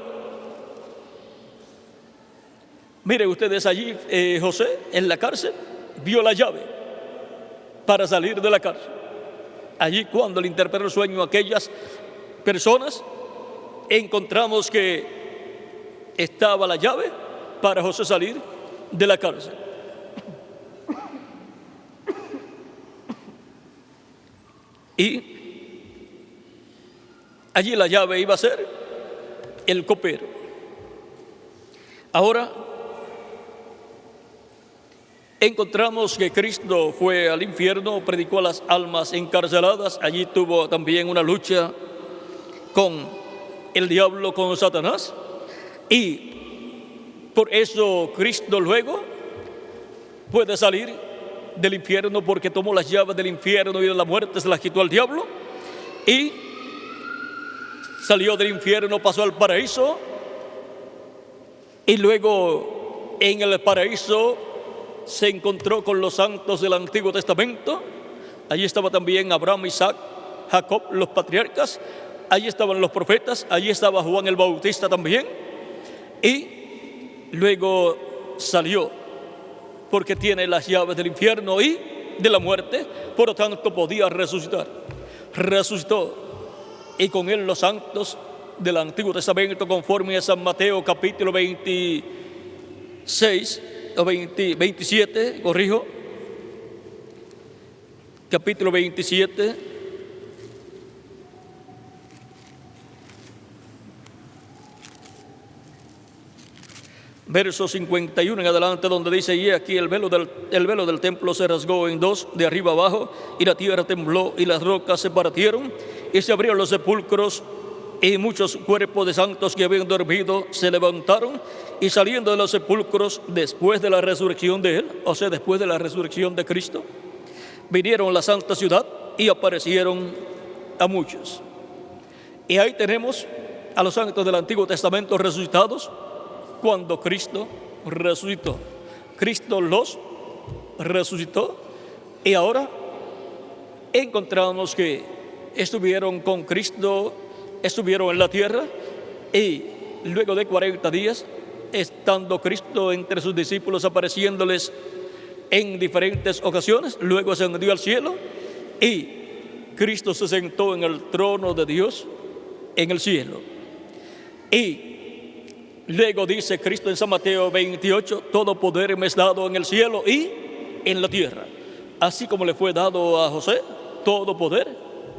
miren ustedes allí, José en la cárcel vio la llave para salir de la cárcel. Allí, cuando le interpretó el sueño a aquellas personas, encontramos que estaba la llave para José salir de la cárcel. Y allí la llave iba a ser el copero. Ahora encontramos que Cristo fue al infierno, predicó a las almas encarceladas. Allí tuvo también una lucha con el diablo, con Satanás. Y por eso Cristo luego puede salir del infierno, porque tomó las llaves del infierno y de la muerte, se las quitó al diablo y salió del infierno, pasó al paraíso. Y luego en el paraíso se encontró con los santos del Antiguo Testamento. Allí estaba también Abraham, Isaac, Jacob, los patriarcas. Allí estaban los profetas. Allí estaba Juan el Bautista también. Y luego salió, porque tiene las llaves del infierno y de la muerte, por lo tanto podía resucitar. Resucitó, y con él los santos del Antiguo Testamento, conforme a San Mateo capítulo 26 o 27, corrijo, capítulo 27, verso 51 en adelante, donde dice: y aquí el velo del templo se rasgó en dos, de arriba abajo, y la tierra tembló, y las rocas se partieron, y se abrieron los sepulcros, y muchos cuerpos de santos que habían dormido se levantaron, y saliendo de los sepulcros después de la resurrección de él, o sea, después de la resurrección de Cristo, vinieron a la santa ciudad y aparecieron a muchos. Y ahí tenemos a los santos del Antiguo Testamento resucitados cuando Cristo resucitó. Cristo los resucitó y ahora encontramos que estuvieron con Cristo, estuvieron en la tierra y luego de 40 días, estando Cristo entre sus discípulos, apareciéndoles en diferentes ocasiones, luego ascendió al cielo y Cristo se sentó en el trono de Dios en el cielo. Y luego dice Cristo en San Mateo 28, todo poder me es dado en el cielo y en la tierra. Así como le fue dado a José todo poder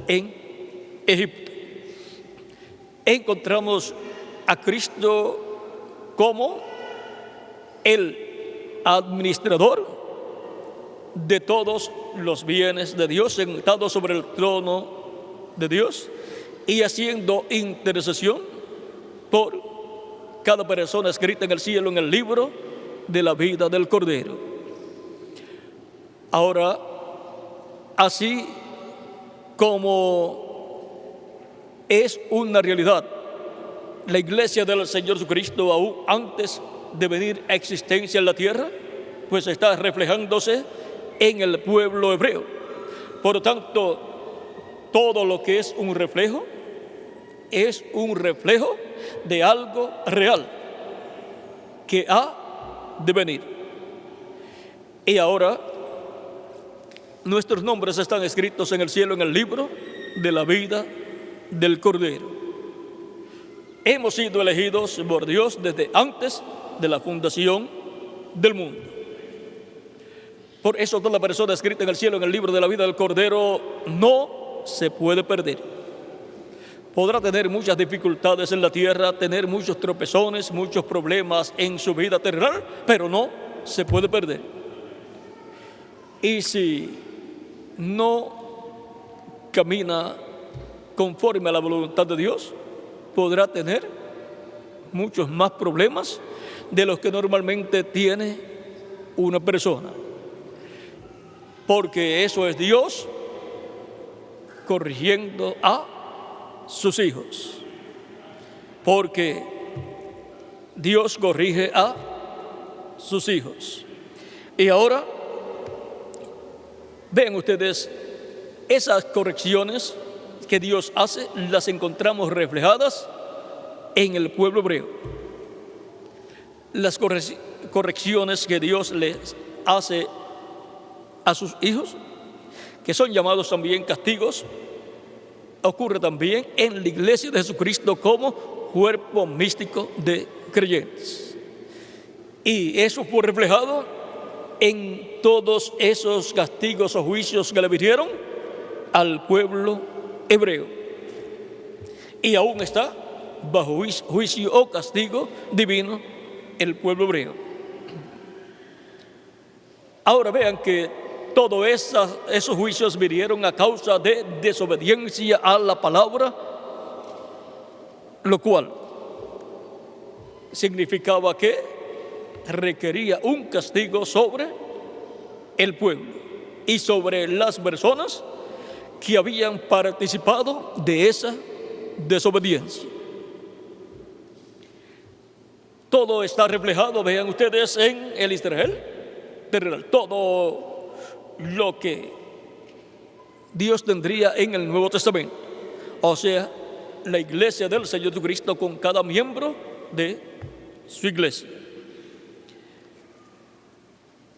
en Egipto. Encontramos a Cristo como el administrador de todos los bienes de Dios, sentado sobre el trono de Dios y haciendo intercesión por cada persona escrita en el cielo en el libro de la vida del Cordero. Ahora, así como es una realidad la iglesia del Señor Jesucristo aún antes de venir a existencia en la tierra, pues está reflejándose en el pueblo hebreo. Por lo tanto, todo lo que es un reflejo de algo real que ha de venir. Y ahora nuestros nombres están escritos en el cielo en el libro de la vida del Cordero. Hemos sido elegidos por Dios desde antes de la fundación del mundo. Por eso toda persona escrita en el cielo en el libro de la vida del Cordero no se puede perder. Podrá tener muchas dificultades en la tierra, tener muchos tropezones, muchos problemas en su vida terrenal, pero no se puede perder. Y si no camina conforme a la voluntad de Dios, podrá tener muchos más problemas de los que normalmente tiene una persona. Porque eso es Dios corrigiendo a sus hijos. Porque Dios corrige a sus hijos. Y ahora, vean ustedes, esas correcciones que Dios hace, las encontramos reflejadas en el pueblo hebreo. Las correcciones que Dios les hace a sus hijos, que son llamados también castigos, ocurre también en la iglesia de Jesucristo como cuerpo místico de creyentes. Y eso fue reflejado en todos esos castigos o juicios que le vinieron al pueblo hebreo. Y aún está bajo juicio o castigo divino el pueblo hebreo. Ahora vean que todos esos juicios vinieron a causa de desobediencia a la palabra, lo cual significaba que requería un castigo sobre el pueblo y sobre las personas que habían participado de esa desobediencia. Todo está reflejado, vean ustedes, en el Israel terrenal. Todo lo que Dios tendría en el Nuevo Testamento. O sea, la iglesia del Señor Jesucristo con cada miembro de su iglesia.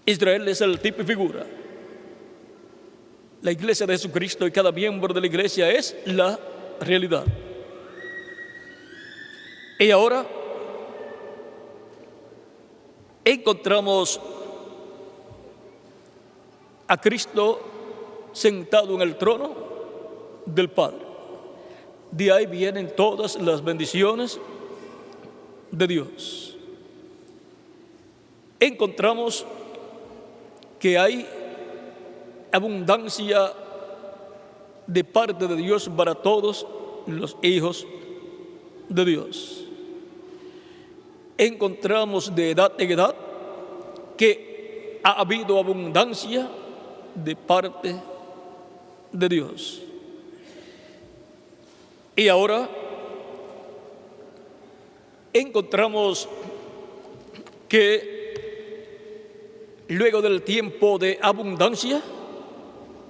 Israel es el tipo y figura. La iglesia de Jesucristo y cada miembro de la iglesia es la realidad. Y ahora encontramos a Cristo sentado en el trono del Padre. De ahí vienen todas las bendiciones de Dios. Encontramos que hay abundancia de parte de Dios para todos los hijos de Dios. Encontramos de edad en edad que ha habido abundancia de parte de Dios. Y ahora encontramos que luego del tiempo de abundancia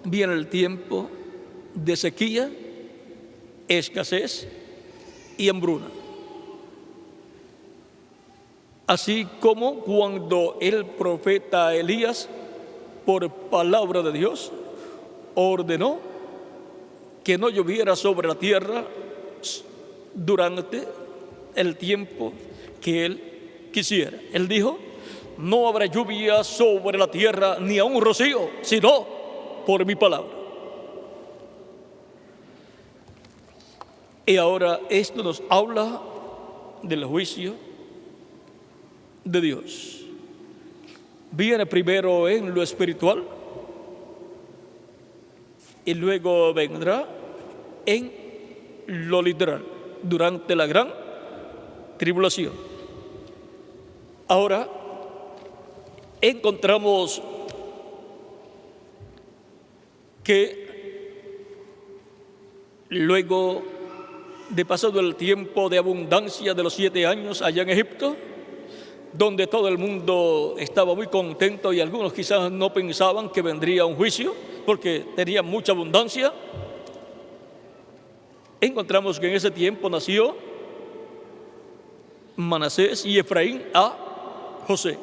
viene el tiempo de sequía, escasez y hambruna. Así como cuando el profeta Elías, por palabra de Dios, ordenó que no lloviera sobre la tierra durante el tiempo que él quisiera. Él dijo: no habrá lluvia sobre la tierra ni aun un rocío, sino por mi palabra. Y ahora esto nos habla del juicio de Dios. Viene primero en lo espiritual y luego vendrá en lo literal durante la gran tribulación. Ahora encontramos que luego de pasado el tiempo de abundancia de los 7 años allá en Egipto, donde todo el mundo estaba muy contento y algunos quizás no pensaban que vendría un juicio porque tenían mucha abundancia, encontramos que en ese tiempo nació Manasés y Efraín a José.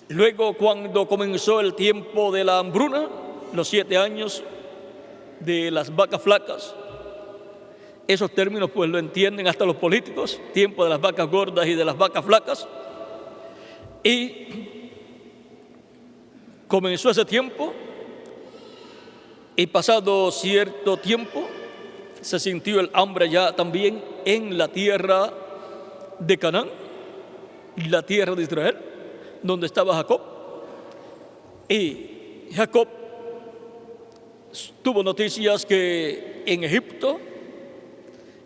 Luego, cuando comenzó el tiempo de la hambruna, los 7 años de las vacas flacas, esos términos pues lo entienden hasta los políticos, tiempo de las vacas gordas y de las vacas flacas. Y comenzó ese tiempo y pasado cierto tiempo se sintió el hambre ya también en la tierra de Canaán, la tierra de Israel, donde estaba Jacob. Y Jacob tuvo noticias que en Egipto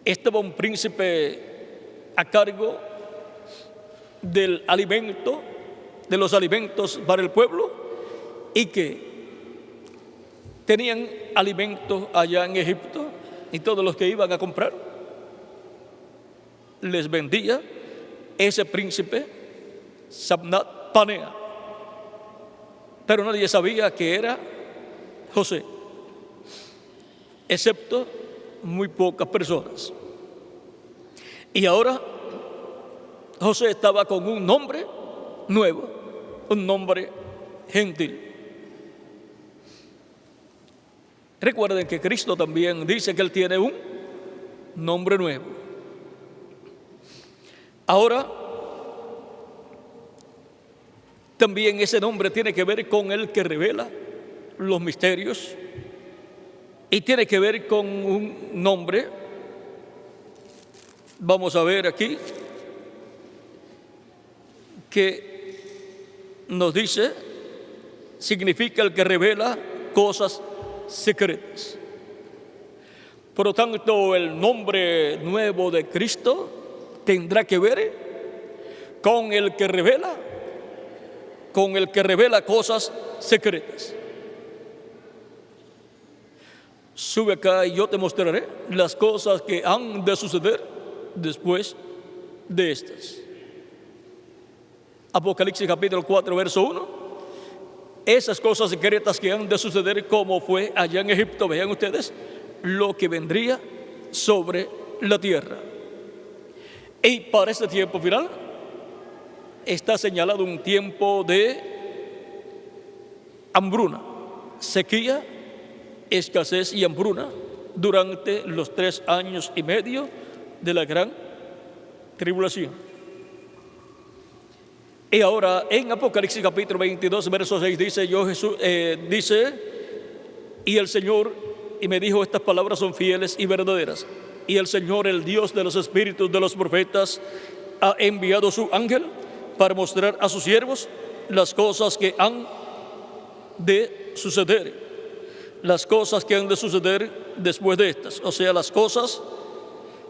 estaba un príncipe a cargo del alimento, de los alimentos para el pueblo, y que tenían alimentos allá en Egipto, y todos los que iban a comprar les vendía ese príncipe Sabnat Panea, pero nadie sabía que era José, excepto muy pocas personas. Y ahora José estaba con un nombre nuevo, un nombre gentil. Recuerden que Cristo también dice que Él tiene un nombre nuevo. Ahora, también ese nombre tiene que ver con el que revela los misterios y tiene que ver con un nombre, vamos a ver aquí, que nos dice, significa el que revela cosas secretas. Por lo tanto, el nombre nuevo de Cristo tendrá que ver con el que revela cosas secretas. Sube acá y yo te mostraré las cosas que han de suceder después de estas. Apocalipsis capítulo 4, verso 1. Esas cosas secretas que han de suceder como fue allá en Egipto, vean ustedes lo que vendría sobre la tierra. Y para este tiempo final está señalado un tiempo de hambruna, sequía, escasez y hambruna durante los 3 años y medio de la gran tribulación. Y ahora en Apocalipsis capítulo 22, verso 6 dice, y el Señor, y me dijo, estas palabras son fieles y verdaderas. Y el Señor, el Dios de los espíritus de los profetas, ha enviado su ángel para mostrar a sus siervos las cosas que han de suceder. Las cosas que han de suceder después de estas. O sea, las cosas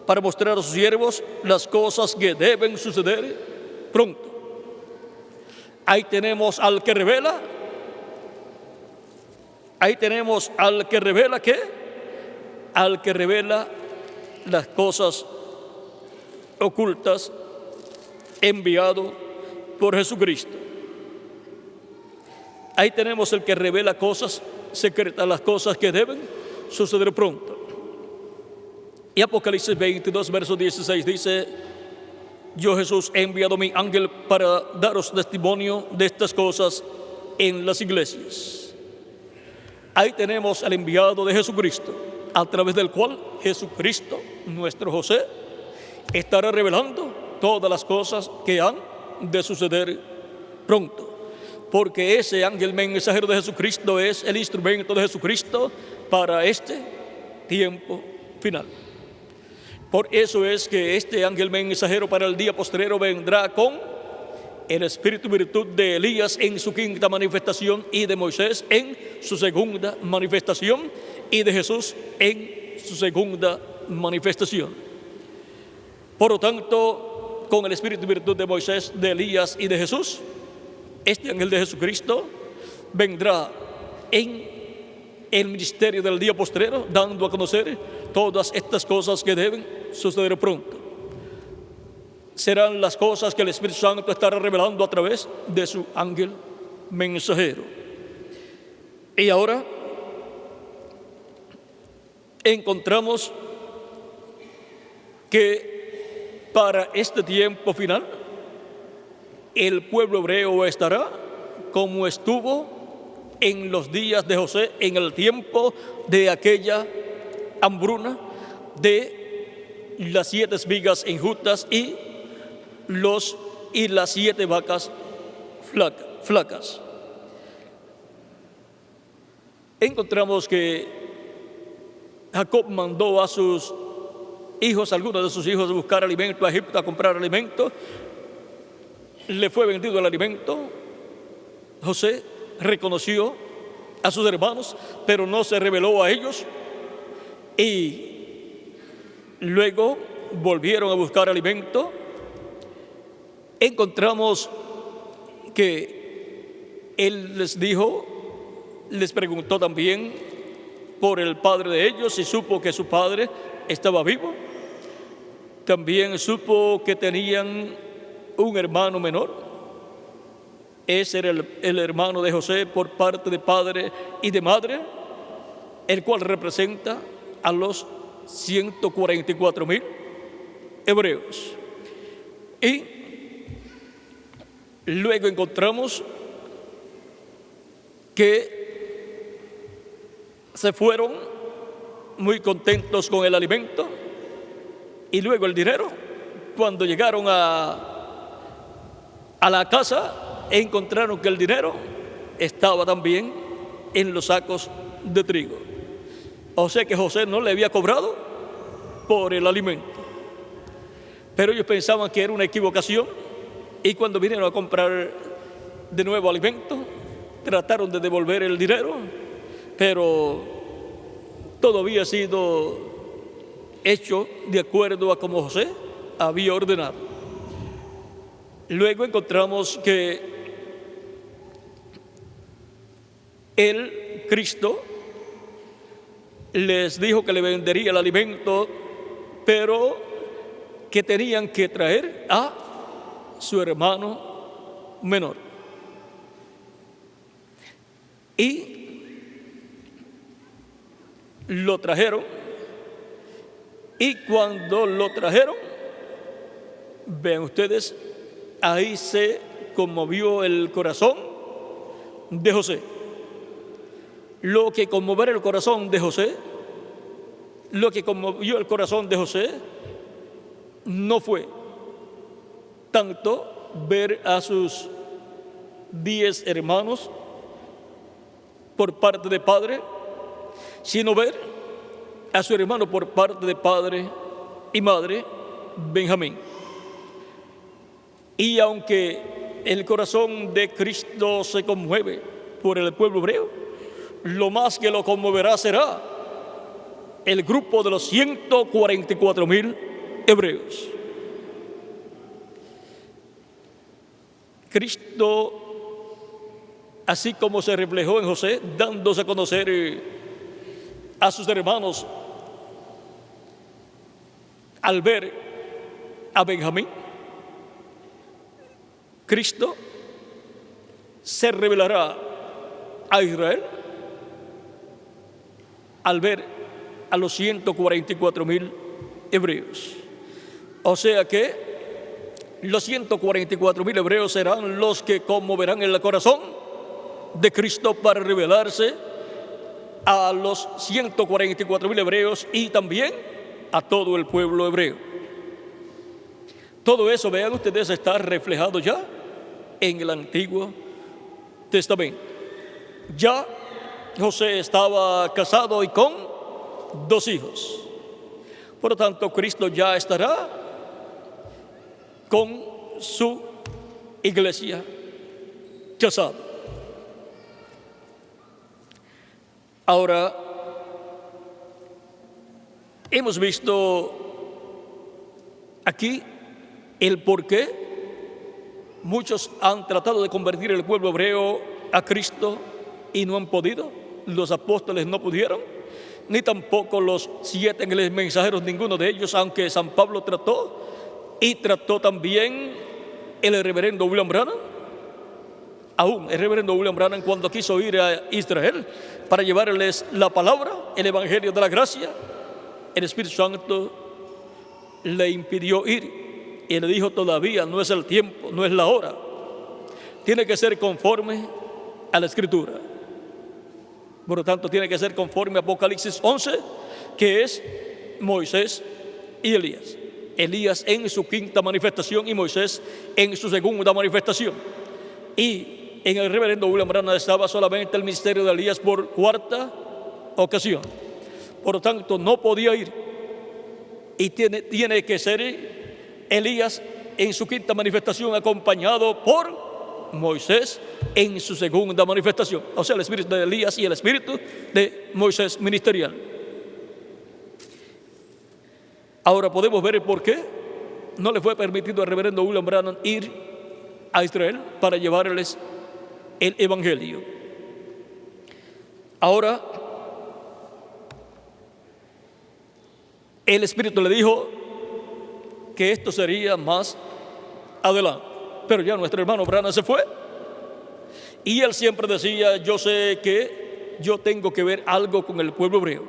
para mostrar a sus siervos las cosas que deben suceder pronto. Ahí tenemos al que revela. Ahí tenemos al que revela ¿qué? Al que revela las cosas ocultas enviado por Jesucristo. Ahí tenemos el que revela cosas secretas, las cosas que deben suceder pronto. Y Apocalipsis 22, verso 16 dice: yo, Jesús, he enviado mi ángel para daros testimonio de estas cosas en las iglesias. Ahí tenemos al enviado de Jesucristo, a través del cual Jesucristo, nuestro José, estará revelando todas las cosas que han de suceder pronto. Porque ese ángel mensajero de Jesucristo es el instrumento de Jesucristo para este tiempo final. Por eso es que este ángel mensajero para el día postrero vendrá con el espíritu y virtud de Elías en su quinta manifestación, y de Moisés en su segunda manifestación, y de Jesús en su segunda manifestación. Por lo tanto, con el espíritu y virtud de Moisés, de Elías y de Jesús, este ángel de Jesucristo vendrá en el ministerio del día postrero, dando a conocer todas estas cosas que deben suceder pronto. Serán las cosas que el Espíritu Santo estará revelando a través de su ángel mensajero. Y ahora encontramos que para este tiempo final el pueblo hebreo estará como estuvo en los días de José, en el tiempo de aquella hambruna de las 7 espigas enjutas y las 7 vacas flacas. Encontramos que Jacob mandó a sus hijos, algunos de sus hijos, a buscar alimento a Egipto, a comprar alimento. Le fue vendido el alimento. José reconoció a sus hermanos, pero no se reveló a ellos. Y luego volvieron a buscar alimento. Encontramos que él les preguntó también por el padre de ellos y supo que su padre estaba vivo. También supo que tenían un hermano menor. Ese era el hermano de José por parte de padre y de madre, el cual representa a los 144,000 hebreos. Y luego encontramos que se fueron muy contentos con el alimento y luego el dinero. Cuando llegaron a la casa, encontraron que el dinero estaba también en los sacos de trigo. O sea que José no le había cobrado por el alimento. Pero ellos pensaban que era una equivocación, y cuando vinieron a comprar de nuevo alimento, trataron de devolver el dinero, pero todo había sido hecho de acuerdo a como José había ordenado. Luego encontramos que el Cristo les dijo que le vendería el alimento, pero que tenían que traer a su hermano menor. Y lo trajeron, y cuando lo trajeron, vean ustedes, ahí se conmovió el corazón de José. Lo que conmovió el corazón de José no fue tanto ver a sus 10 hermanos por parte de padre, sino ver a su hermano por parte de padre y madre, Benjamín. Y aunque el corazón de Cristo se conmueve por el pueblo hebreo, lo más que lo conmoverá será el grupo de los 144,000 hebreos. Cristo, así como se reflejó en José, dándose a conocer a sus hermanos al ver a Benjamín, Cristo se revelará a Israel al ver a los 144,000 hebreos. O sea que los 144,000 hebreos serán los que conmoverán el corazón de Cristo para revelarse a los 144,000 hebreos y también a todo el pueblo hebreo. Todo eso, vean ustedes, está reflejado ya en el Antiguo Testamento. Ya José estaba casado y con 2 hijos. Por lo tanto, Cristo ya estará con su iglesia casado. Ahora, hemos visto aquí el por qué muchos han tratado de convertir el pueblo hebreo a Cristo y no han podido. Los apóstoles no pudieron, ni tampoco los 7 mensajeros, ninguno de ellos, aunque San Pablo trató, y trató también el reverendo William Branham. Aún el reverendo William Branham, cuando quiso ir a Israel para llevarles la palabra, el evangelio de la gracia, el Espíritu Santo le impidió ir y le dijo: todavía no es el tiempo, no es la hora, tiene que ser conforme a la Escritura. Por lo tanto, tiene que ser conforme a Apocalipsis 11, que es Moisés y Elías. Elías en su 5ª manifestación y Moisés en su 2ª manifestación. Y en el reverendo William Branham estaba solamente el ministerio de Elías por 4ª ocasión. Por lo tanto, no podía ir. Y tiene que ser Elías en su 5ª manifestación acompañado por Moisés en su 2ª manifestación. O sea, el espíritu de Elías y el espíritu de Moisés ministerial. Ahora podemos ver el por qué no le fue permitido al reverendo William Branham ir a Israel para llevarles el evangelio. Ahora, el espíritu le dijo que esto sería más adelante. Pero ya nuestro hermano Branham se fue y él siempre decía: yo sé que yo tengo que ver algo con el pueblo hebreo.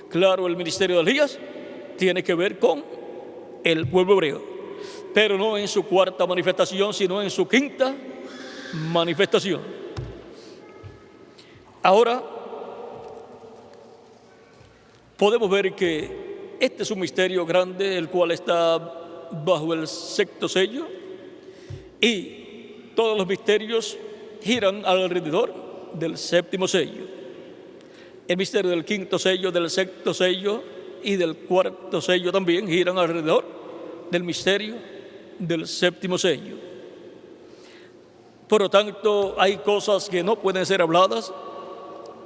Claro, el ministerio de Elías tiene que ver con el pueblo hebreo, pero no en su 4ª manifestación, sino en su 5ª manifestación. Ahora podemos ver que este es un misterio grande, el cual está bajo el 6º sello, y todos los misterios giran alrededor del 7º sello. El misterio del 5º sello, del 6º sello y del 4º sello también giran alrededor del misterio del 7º sello. Por lo tanto, hay cosas que no pueden ser habladas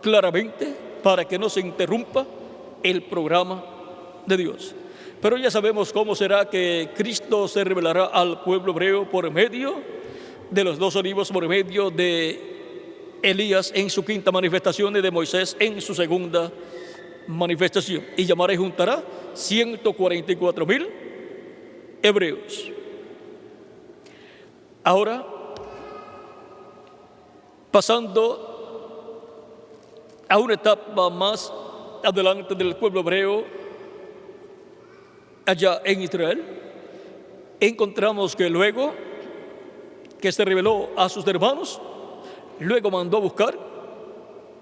claramente para que no se interrumpa el programa de Dios. Pero ya sabemos cómo será que Cristo se revelará al pueblo hebreo por medio de los 2 olivos, por medio de Elías en su 5ª manifestación y de Moisés en su 2ª manifestación. Y llamará y juntará 144,000 hebreos. Ahora, pasando a una etapa más adelante del pueblo hebreo, allá en Israel, encontramos que luego que se reveló a sus hermanos, luego mandó a buscar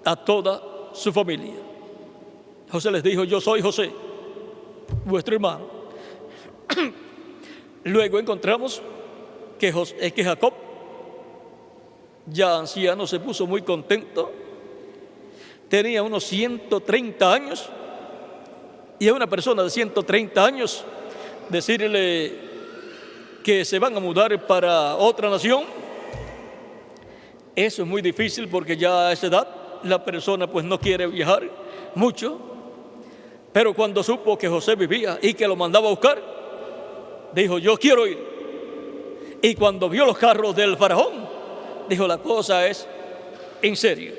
a toda su familia. José les dijo: yo soy José, vuestro hermano. Luego encontramos que Jacob, ya anciano, se puso muy contento. Tenía unos 130 años. Y a una persona de 130 años decirle que se van a mudar para otra nación, eso es muy difícil, porque ya a esa edad la persona pues no quiere viajar mucho. Pero cuando supo que José vivía y que lo mandaba a buscar, dijo: yo quiero ir. Y cuando vio los carros del faraón, dijo: la cosa es en serio.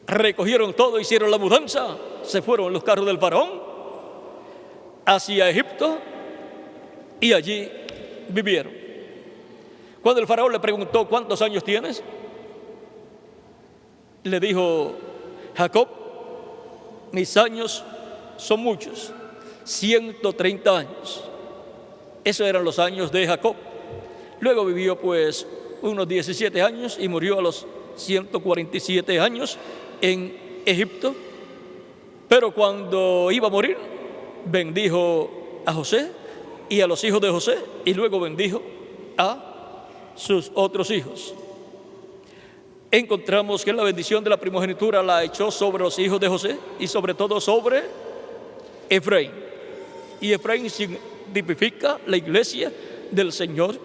Recogieron todo, hicieron la mudanza, se fueron los carros del faraón hacia Egipto y allí vivieron. Cuando el faraón le preguntó: ¿cuántos años tienes?, le dijo Jacob: mis años son muchos, 130 años. Esos eran los años de Jacob. Luego vivió pues unos 17 años y murió a los 147 años en Egipto. Pero cuando iba a morir, bendijo a José y a los hijos de José, y luego bendijo a sus otros hijos. Encontramos que la bendición de la primogenitura la echó sobre los hijos de José y sobre todo sobre Efraín. Y Efraín tipifica la iglesia del Señor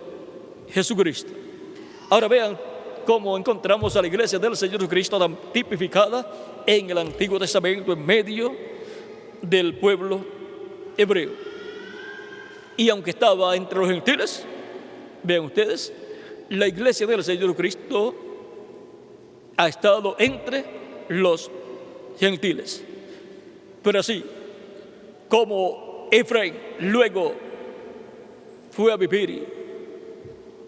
Jesucristo. Ahora vean cómo encontramos a la iglesia del Señor Jesucristo tan tipificada en el Antiguo Testamento en medio del pueblo hebreo. Y aunque estaba entre los gentiles, vean ustedes, la iglesia del Señor Jesucristo ha estado entre los gentiles. Pero así como Efraín luego fue a vivir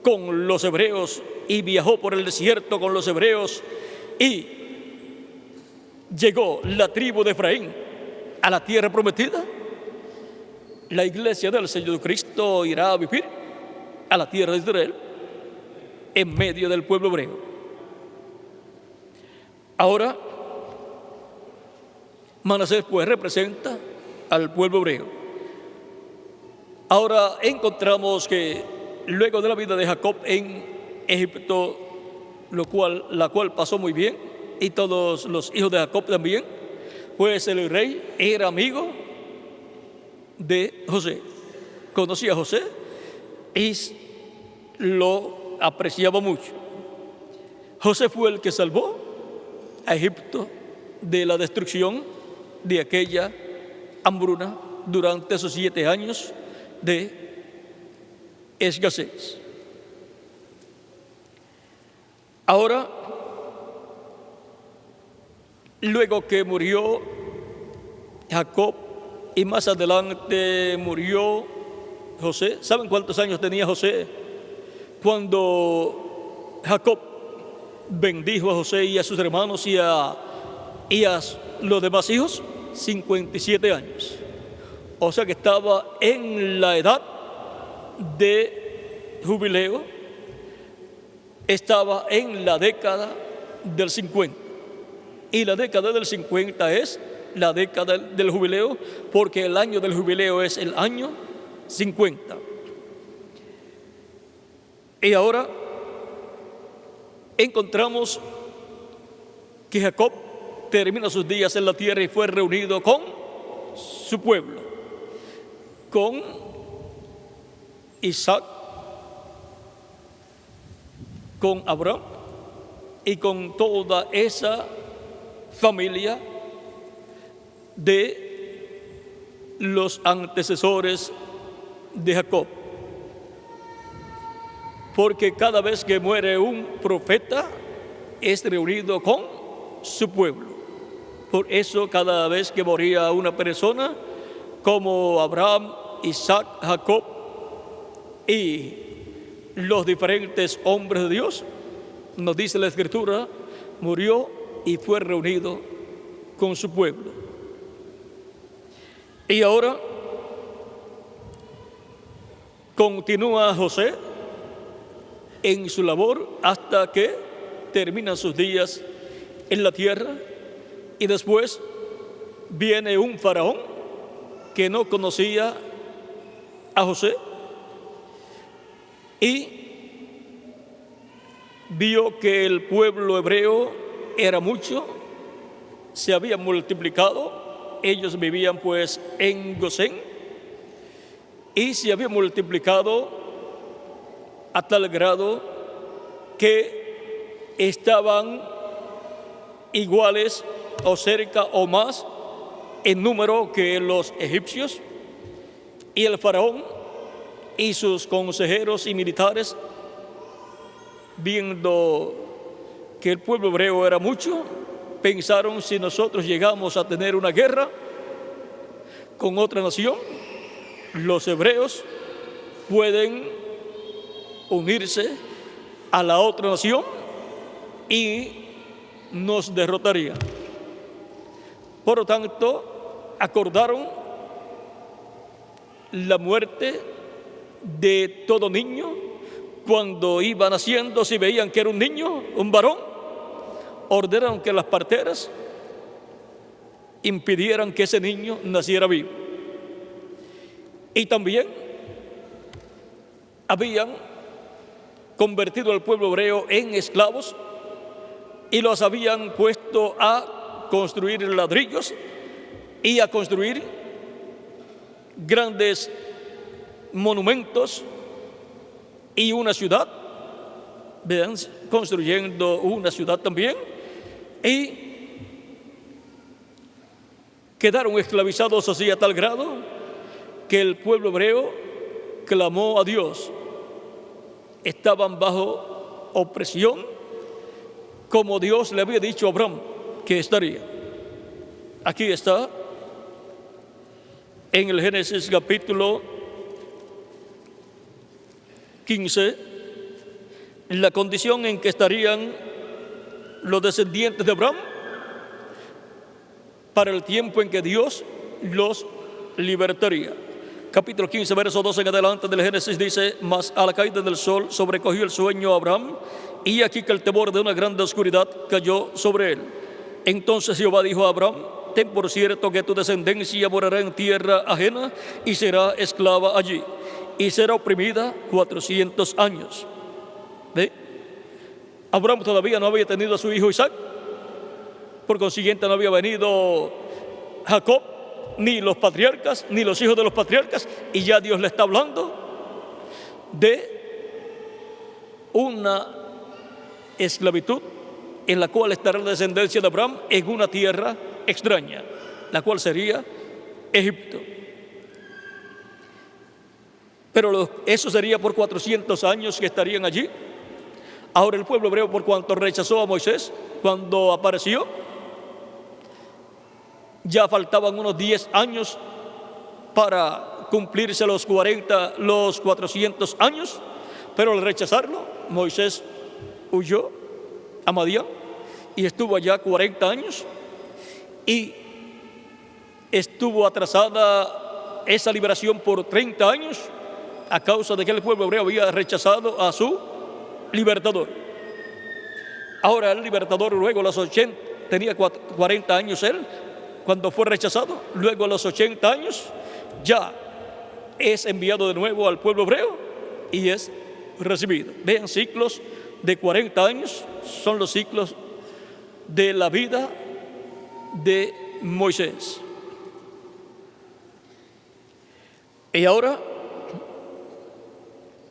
con los hebreos y viajó por el desierto con los hebreos, y llegó la tribu de Efraín a la tierra prometida, la iglesia del Señor Cristo irá a vivir a la tierra de Israel en medio del pueblo hebreo. Ahora, Manasés pues representa al pueblo hebreo. Ahora encontramos que luego de la vida de Jacob en Egipto, la cual pasó muy bien, y todos los hijos de Jacob también, pues el rey era amigo de José, conocía a José y lo apreciaba mucho. José fue el que salvó a Egipto de la destrucción de aquella hambruna durante esos 7 años de escasez. Ahora, luego que murió Jacob y más adelante murió José, ¿saben cuántos años tenía José cuando Jacob bendijo a José y a sus hermanos y a los demás hijos? 57 años. O sea que estaba en la edad de jubileo, estaba en la década del 50. Y la década del 50 es la década del jubileo, porque el año del jubileo es el año 50. Y ahora encontramos que Jacob termina sus días en la tierra y fue reunido con su pueblo, con Isaac, con Abraham y con toda esa familia de los antecesores de Jacob. Porque cada vez que muere un profeta es reunido con su pueblo. Por eso cada vez que moría una persona como Abraham, Isaac, Jacob y los diferentes hombres de Dios, nos dice la Escritura, murió y fue reunido con su pueblo. Y ahora continúa José en su labor hasta que terminan sus días en la tierra, y después viene un faraón que no conocía a José y vio que el pueblo hebreo era mucho, se había multiplicado, ellos vivían pues en Gosén y se había multiplicado a tal grado que estaban iguales o cerca o más en número que los egipcios, y el faraón y sus consejeros y militares, viendo que el pueblo hebreo era mucho, pensaron: si nosotros llegamos a tener una guerra con otra nación, los hebreos pueden unirse a la otra nación y nos derrotarían. Por lo tanto, acordaron la muerte de todo niño cuando iba naciendo. Si veían que era un niño, un varón, ordenaron que las parteras impidieran que ese niño naciera vivo. Y también habían convertido al pueblo hebreo en esclavos y los habían puesto a construir ladrillos y a construir grandes monumentos y una ciudad. Vean, construyendo una ciudad también, y quedaron esclavizados así a tal grado que el pueblo hebreo clamó a Dios. Estaban bajo opresión, como Dios le había dicho a Abraham que estaría. Aquí está en el Génesis capítulo 15 la condición en que estarían los descendientes de Abraham para el tiempo en que Dios los libertaría. Capítulo 15, verso 12 en adelante del Génesis dice: mas a la caída del sol sobrecogió el sueño a Abraham, y aquí que el temor de una grande oscuridad cayó sobre él. Entonces Jehová dijo a Abraham: ten por cierto que tu descendencia morará en tierra ajena y será esclava allí, y será oprimida 400 años. ¿Ve? Abraham todavía no había tenido a su hijo Isaac, por consiguiente no había venido Jacob, ni los patriarcas, ni los hijos de los patriarcas, y ya Dios le está hablando de una esclavitud en la cual estará la descendencia de Abraham en una tierra extraña, la cual sería Egipto. Pero eso sería por 400 años que estarían allí. Ahora el pueblo hebreo, por cuanto rechazó a Moisés cuando apareció, ya faltaban unos 10 años para cumplirse los 400 años, pero al rechazarlo, Moisés huyó a Madián y estuvo allá 40 años, y estuvo atrasada esa liberación por 30 años a causa de que el pueblo hebreo había rechazado a su libertador. Ahora el libertador, luego a los 80, tenía 40 años él cuando fue rechazado, luego a los 80 años ya es enviado de nuevo al pueblo hebreo y es recibido. Vean, ciclos de 40 años son los ciclos de la vida de Moisés. Y ahora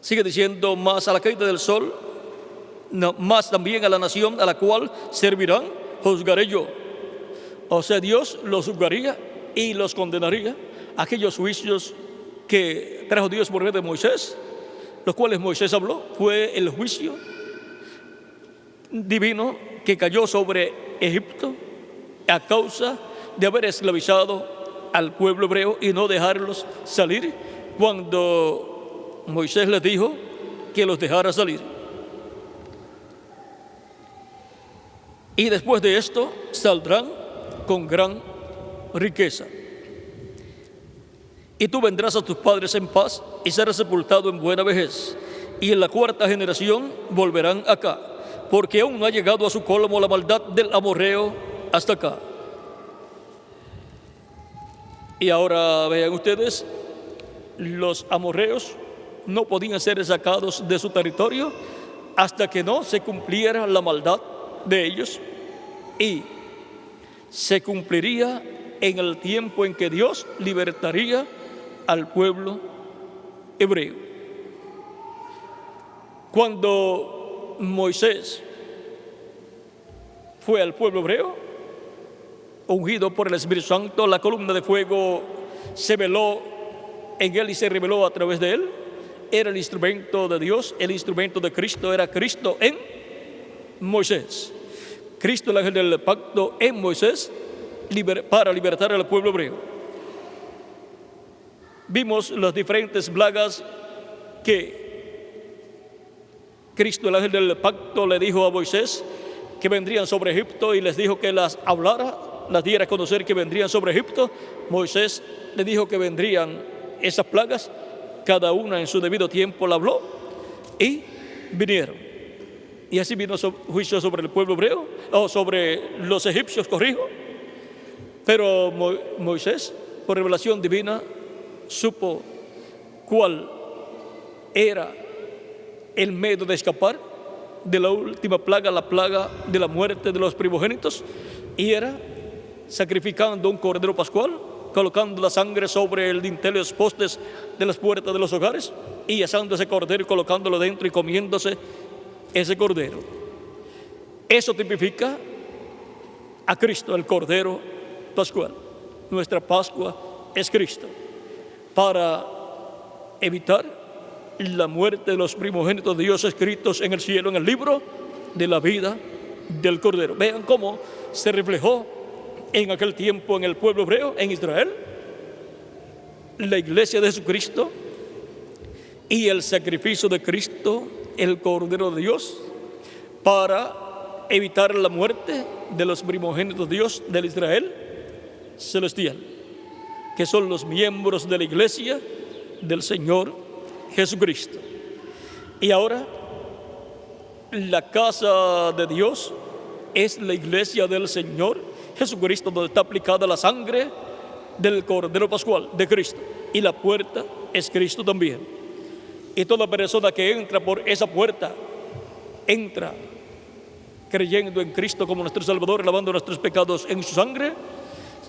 sigue diciendo: más a la caída del sol, no, más también a la nación a la cual servirán, juzgaré yo. O sea, Dios los juzgaría y los condenaría. Aquellos juicios que trajo Dios por medio de Moisés, los cuales Moisés habló, fue el juicio divino que cayó sobre Egipto a causa de haber esclavizado al pueblo hebreo y no dejarlos salir cuando Moisés les dijo que los dejara salir. Y después de esto saldrán con gran riqueza. Y tú vendrás a tus padres en paz y serás sepultado en buena vejez. Y en la cuarta generación volverán acá, porque aún no ha llegado a su colmo la maldad del amorreo hasta acá. Y ahora vean ustedes, los amorreos no podían ser sacados de su territorio hasta que no se cumpliera la maldad de ellos, y se cumpliría en el tiempo en que Dios libertaría al pueblo hebreo. Cuando Moisés fue al pueblo hebreo, ungido por el Espíritu Santo, la columna de fuego se veló en él y se reveló a través de él. Era el instrumento de Dios, el instrumento de Cristo, era Cristo en Moisés. Cristo, el ángel del pacto, en Moisés para libertar al pueblo hebreo. Vimos las diferentes plagas que Cristo, el ángel del pacto, le dijo a Moisés que vendrían sobre Egipto y les dijo que las hablara, las diera a conocer que vendrían sobre Egipto. Moisés le dijo que vendrían esas plagas, cada una en su debido tiempo la habló y vinieron. Y así vino juicio sobre el pueblo hebreo, o sobre los egipcios, corrijo. Pero Moisés, por revelación divina, supo cuál era el medio de escapar de la última plaga, la plaga de la muerte de los primogénitos, y era sacrificando un cordero pascual, colocando la sangre sobre el dintel de los postes de las puertas de los hogares y asando ese cordero y colocándolo dentro y comiéndose ese cordero. Eso tipifica a Cristo, el cordero pascual. Nuestra Pascua es Cristo, para evitar la muerte de los primogénitos de Dios escritos en el cielo, en el libro de la vida del Cordero. Vean cómo se reflejó en aquel tiempo en el pueblo hebreo, en Israel, la iglesia de Jesucristo y el sacrificio de Cristo, el Cordero de Dios, para evitar la muerte de los primogénitos de Dios del Israel celestial, que son los miembros de la iglesia del Señor Jesucristo. Y ahora la casa de Dios es la iglesia del Señor Jesucristo, donde está aplicada la sangre del Cordero Pascual de Cristo, y la puerta es Cristo también. Y toda persona que entra por esa puerta entra creyendo en Cristo como nuestro Salvador, lavando nuestros pecados en su sangre,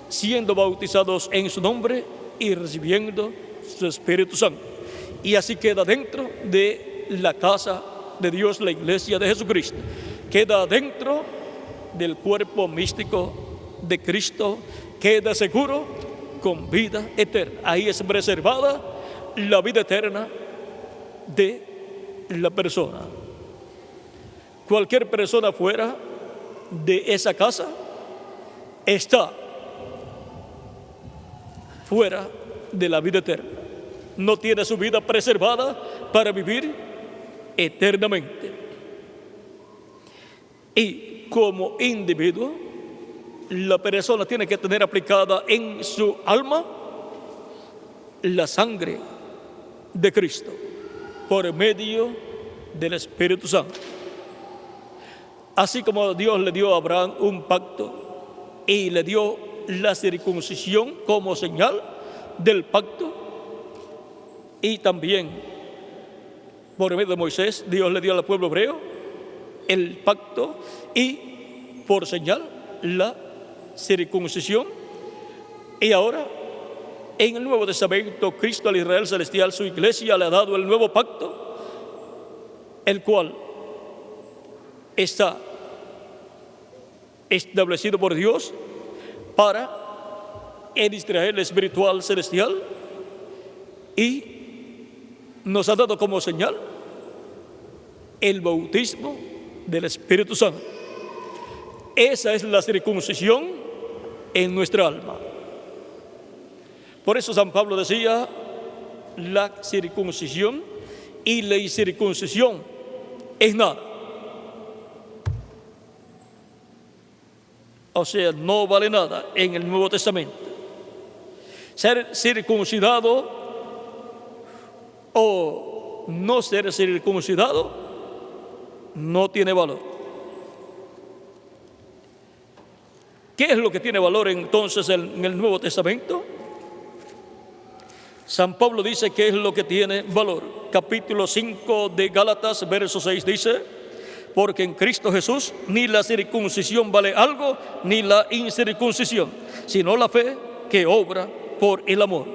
siendo bautizados en su nombre y recibiendo su Espíritu Santo. Y así queda dentro de la casa de Dios, la iglesia de Jesucristo. Queda dentro del cuerpo místico de Cristo, queda seguro con vida eterna. Ahí es preservada la vida eterna de la persona. Cualquier persona fuera de esa casa está fuera de la vida eterna. No tiene su vida preservada para vivir eternamente. Y como individuo, la persona tiene que tener aplicada en su alma la sangre de Cristo por medio del Espíritu Santo. Así como Dios le dio a Abraham un pacto y le dio la circuncisión como señal del pacto, y también por medio de Moisés Dios le dio al pueblo hebreo el pacto y por señal la circuncisión. Y ahora en el Nuevo Testamento Cristo al Israel celestial, su iglesia, le ha dado el nuevo pacto, el cual está establecido por Dios para el Israel espiritual celestial, y nos ha dado como señal el bautismo del Espíritu Santo. Esa es la circuncisión en nuestra alma. Por eso San Pablo decía: la circuncisión y la incircuncisión es nada. O sea, no vale nada en el Nuevo Testamento. Ser circuncidado o no ser circuncidado no tiene valor. ¿Qué es lo que tiene valor entonces en el Nuevo Testamento? San Pablo dice que es lo que tiene valor. Capítulo 5 de Gálatas, verso 6 dice: porque en Cristo Jesús ni la circuncisión vale algo, ni la incircuncisión, sino la fe que obra por el amor.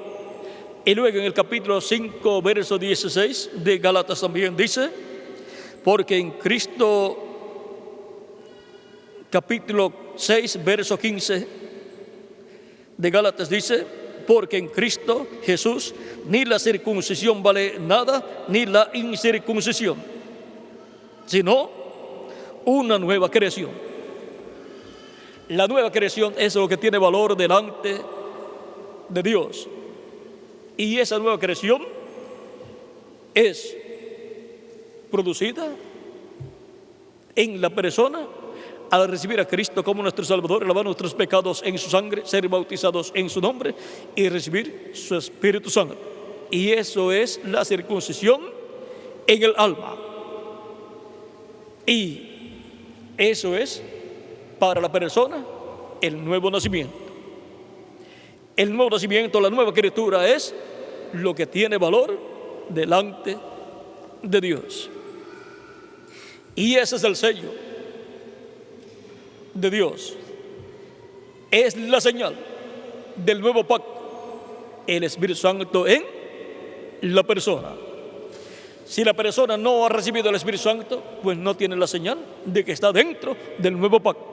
Y luego en el capítulo 5, verso 16 de Gálatas también dice: porque en Cristo, capítulo 6, verso 15 de Gálatas dice: porque en Cristo Jesús ni la circuncisión vale nada, ni la incircuncisión, sino una nueva creación. La nueva creación es lo que tiene valor delante de Dios. Y esa nueva creación es producida en la persona al recibir a Cristo como nuestro Salvador, lavar nuestros pecados en su sangre, ser bautizados en su nombre y recibir su Espíritu Santo. Y eso es la circuncisión en el alma. Y eso es para la persona el nuevo nacimiento. El nuevo nacimiento, la nueva criatura es lo que tiene valor delante de Dios. Y ese es el sello de Dios. Es la señal del nuevo pacto, el Espíritu Santo en la persona. Si la persona no ha recibido el Espíritu Santo, pues no tiene la señal de que está dentro del nuevo pacto.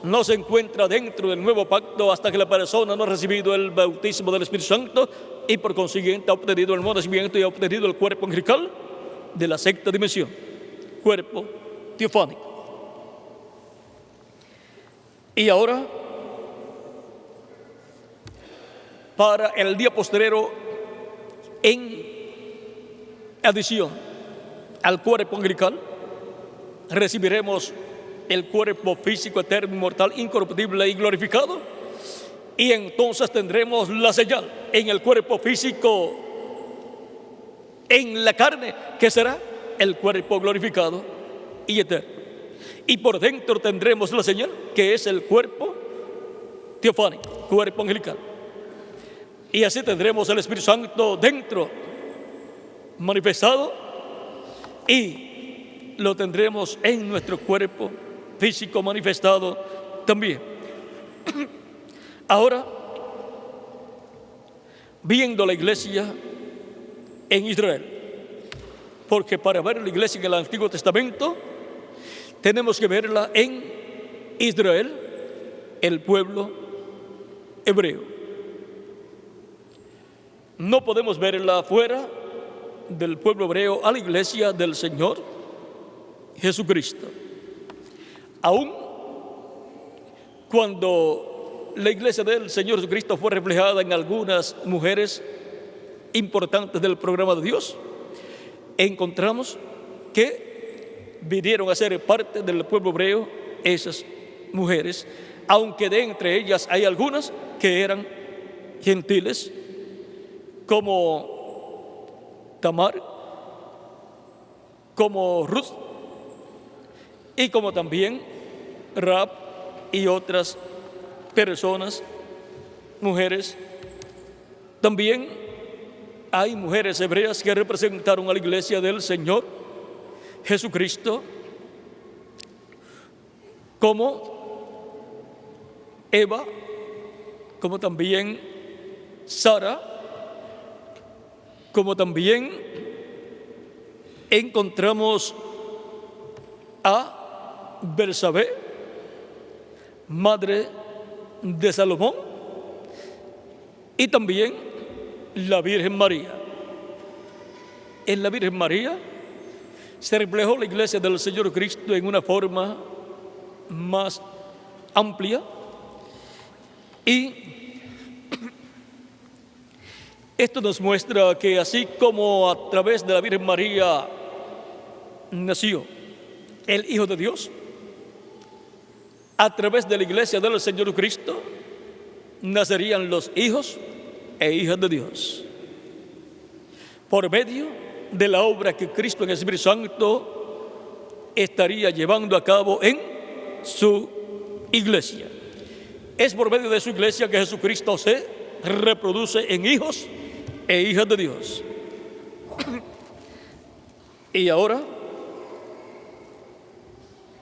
No se encuentra dentro del nuevo pacto hasta que la persona no ha recibido el bautismo del Espíritu Santo y por consiguiente ha obtenido el nuevo nacimiento y ha obtenido el cuerpo angelical de la sexta dimensión, cuerpo teofánico. Y ahora, para el día postrero, en adición al cuerpo angelical, recibiremos el cuerpo físico eterno, inmortal, incorruptible y glorificado. Y entonces tendremos la señal en el cuerpo físico, en la carne, que será el cuerpo glorificado y eterno. Y por dentro tendremos la señal, que es el cuerpo teofánico, cuerpo angelical. Y así tendremos el Espíritu Santo dentro, manifestado, y lo tendremos en nuestro cuerpo físico manifestado también. Ahora, viendo la iglesia en Israel, porque para ver la iglesia en el Antiguo Testamento tenemos que verla en Israel, el pueblo hebreo. No podemos verla fuera del pueblo hebreo a la iglesia del Señor Jesucristo. Aún cuando la iglesia del Señor Jesucristo fue reflejada en algunas mujeres importantes del programa de Dios, encontramos que vinieron a ser parte del pueblo hebreo esas mujeres, aunque de entre ellas hay algunas que eran gentiles, como Tamar, como Ruth, y como también Rahab y otras personas, mujeres. También hay mujeres hebreas que representaron a la iglesia del Señor Jesucristo, como Eva, como también Sara, como también encontramos a Bersabé, madre de Salomón, y también la Virgen María. En la Virgen María se reflejó la iglesia del Señor Cristo en una forma más amplia, y esto nos muestra que así como a través de la Virgen María nació el Hijo de Dios, a través de la iglesia del Señor Cristo nacerían los hijos e hijas de Dios, por medio de la obra que Cristo en el Espíritu Santo estaría llevando a cabo en su iglesia. Es por medio de su iglesia que Jesucristo se reproduce en hijos e hijas de Dios. Y ahora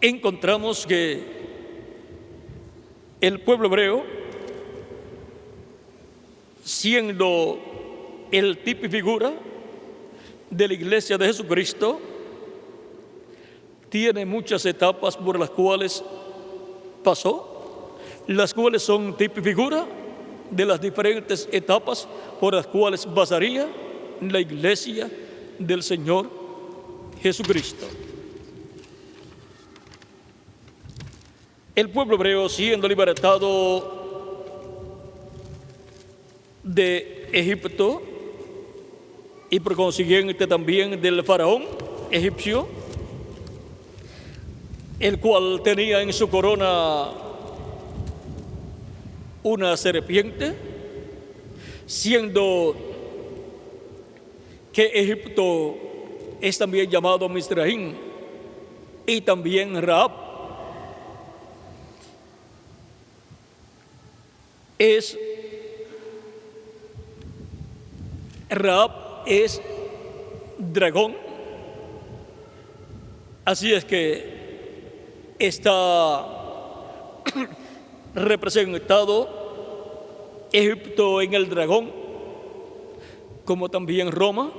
encontramos que el pueblo hebreo, siendo el tipo y figura de la iglesia de Jesucristo, tiene muchas etapas por las cuales pasó, las cuales son tipo y figura de las diferentes etapas por las cuales pasaría la iglesia del Señor Jesucristo. El pueblo hebreo, siendo libertado de Egipto, y por consiguiente también del faraón egipcio, el cual tenía en su corona una serpiente, siendo que Egipto es también llamado Misraim y también Rahab. Rahab es dragón, así es que está representado Egipto en el dragón, como también Roma,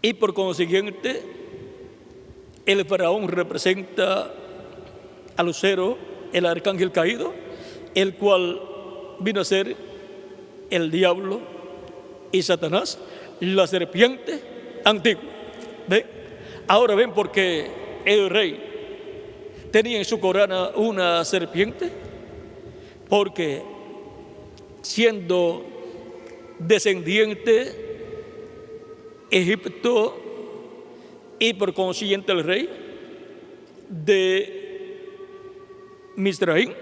y por consiguiente el faraón representa al lucero, el arcángel caído, el cual vino a ser el diablo y Satanás, la serpiente antigua. ¿Ven? Ahora ven por qué el rey tenía en su corona una serpiente, porque siendo descendiente Egipto y por consiguiente el rey de Misraim,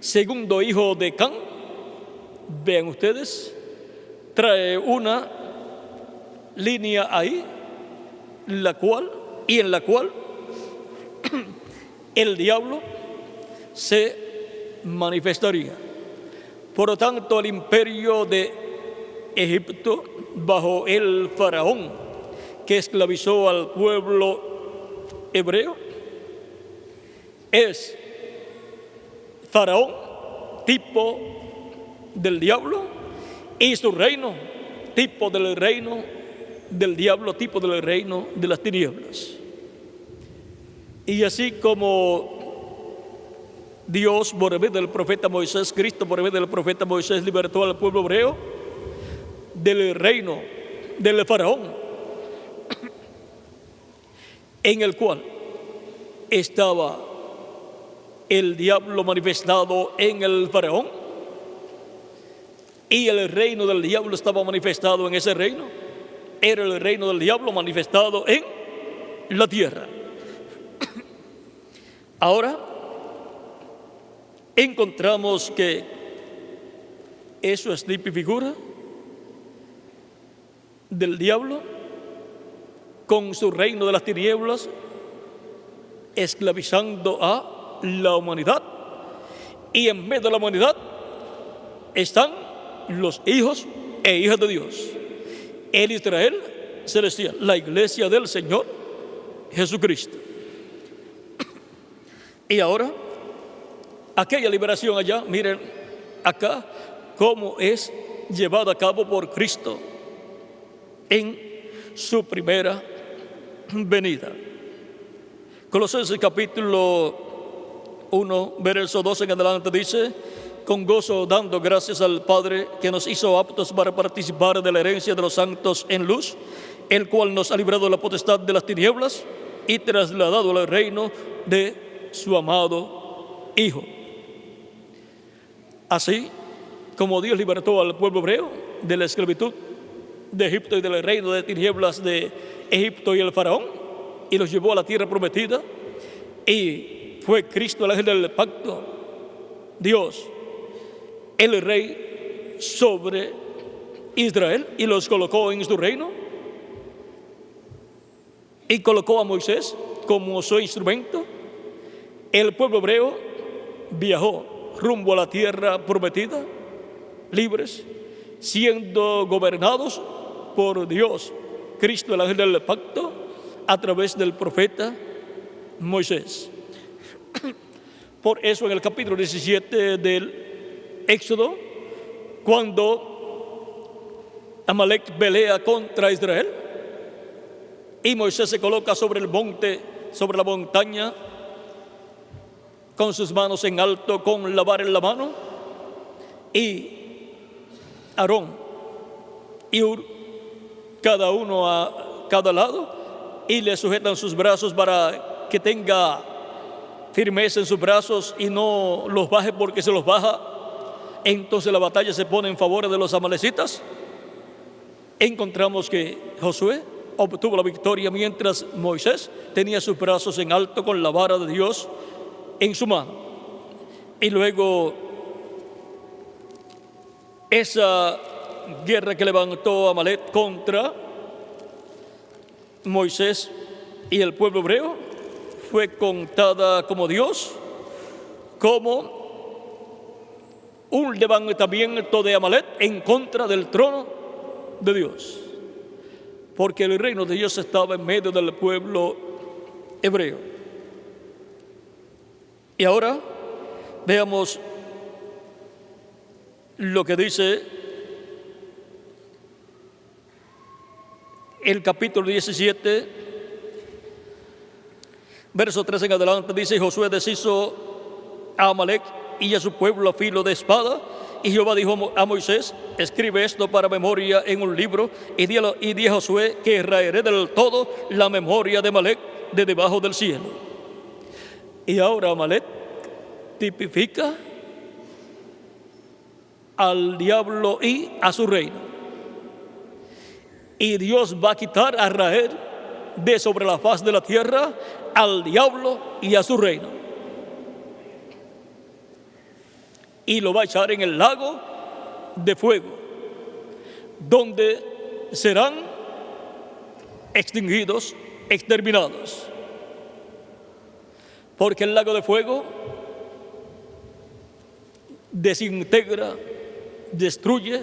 segundo hijo de Can, vean ustedes, trae una línea ahí, en la cual el diablo se manifestaría. Por lo tanto, el imperio de Egipto, bajo el faraón que esclavizó al pueblo hebreo, es faraón, tipo del diablo, y su reino, tipo del reino del diablo, tipo del reino de las tinieblas. Y así como Dios, por medio del profeta Moisés, Cristo, por medio del profeta Moisés, libertó al pueblo hebreo del reino del faraón, en el cual estaba el diablo manifestado en el faraón, y el reino del diablo estaba manifestado en ese reino. Era el reino del diablo manifestado en la tierra. Ahora encontramos que eso es tipo y figura del diablo con su reino de las tinieblas, esclavizando a la humanidad, y en medio de la humanidad están los hijos e hijas de Dios, el Israel celestial, la iglesia del Señor Jesucristo. Y ahora, aquella liberación allá, miren acá cómo es llevada a cabo por Cristo en su primera venida. Colosenses capítulo 1, verso 12 en adelante dice: con gozo dando gracias al Padre que nos hizo aptos para participar de la herencia de los santos en luz, el cual nos ha librado de la potestad de las tinieblas y trasladado al reino de su amado Hijo. Así como Dios libertó al pueblo hebreo de la esclavitud de Egipto y del reino de tinieblas de Egipto y el faraón, y los llevó a la tierra prometida, y fue Cristo el ángel del pacto, Dios, el rey sobre Israel, y los colocó en su reino, y colocó a Moisés como su instrumento. El pueblo hebreo viajó rumbo a la tierra prometida, libres, siendo gobernados por Dios, Cristo, el ángel del pacto, a través del profeta Moisés. Por eso en el capítulo 17 del Éxodo, cuando Amalek pelea contra Israel y Moisés se coloca sobre el monte, sobre la montaña, con sus manos en alto, con la vara en la mano, y Aarón y Hur, cada uno a cada lado, y le sujetan sus brazos para que tenga firmeza en sus brazos y no los baje, porque se los baja entonces la batalla se pone en favor de los amalecitas. Encontramos que Josué obtuvo la victoria mientras Moisés tenía sus brazos en alto con la vara de Dios en su mano. Y luego esa guerra que levantó Amalek contra Moisés y el pueblo hebreo fue contada como Dios, como un levantamiento de Amalek en contra del trono de Dios, porque el reino de Dios estaba en medio del pueblo hebreo. Y ahora veamos lo que dice el capítulo 17, verso 3 en adelante. Dice: Josué deshizo a Amalek y a su pueblo a filo de espada. Y Jehová dijo a Moisés: escribe esto para memoria en un libro, y di a Josué que raeré del todo la memoria de Amalek de debajo del cielo. Y ahora Amalek tipifica al diablo y a su reino. Y Dios va a quitar a Israel de sobre la faz de la tierra, al diablo y a su reino. Y lo va a echar en el lago de fuego, donde serán extinguidos, exterminados. Porque el lago de fuego desintegra, destruye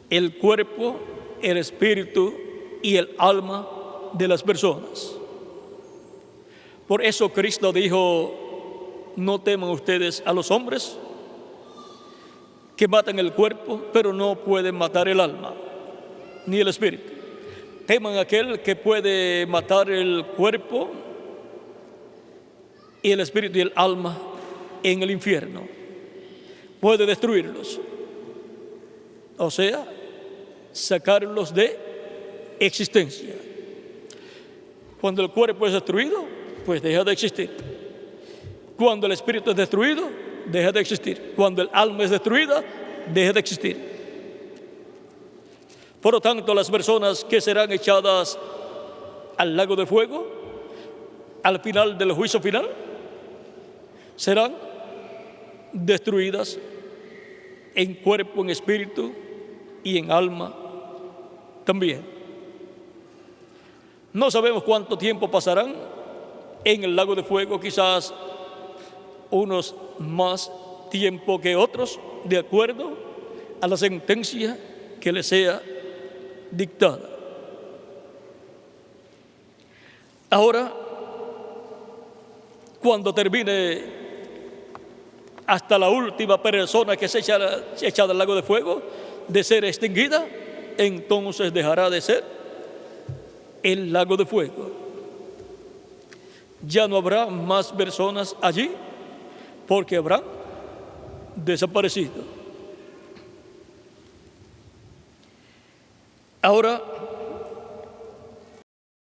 el cuerpo, el espíritu y el alma de las personas. Por eso Cristo dijo: no teman ustedes a los hombres que matan el cuerpo, pero no pueden matar el alma ni el espíritu. Teman a aquel que puede matar el cuerpo y el espíritu y el alma en el infierno. Puede destruirlos, o sea, sacarlos de existencia. Cuando el cuerpo es destruido, pues deja de existir. Cuando el espíritu es destruido, deja de existir. Cuando el alma es destruida, deja de existir. Por lo tanto, las personas que serán echadas al lago de fuego, al final del juicio final, serán destruidas en cuerpo, en espíritu y en alma también. No sabemos cuánto tiempo pasarán en el lago de fuego, quizás unos más tiempo que otros, de acuerdo a la sentencia que les sea dictada. Ahora, cuando termine hasta la última persona que se echada al lago de fuego de ser extinguida, entonces dejará de ser el lago de fuego. Ya no habrá más personas allí, porque habrán desaparecido. Ahora,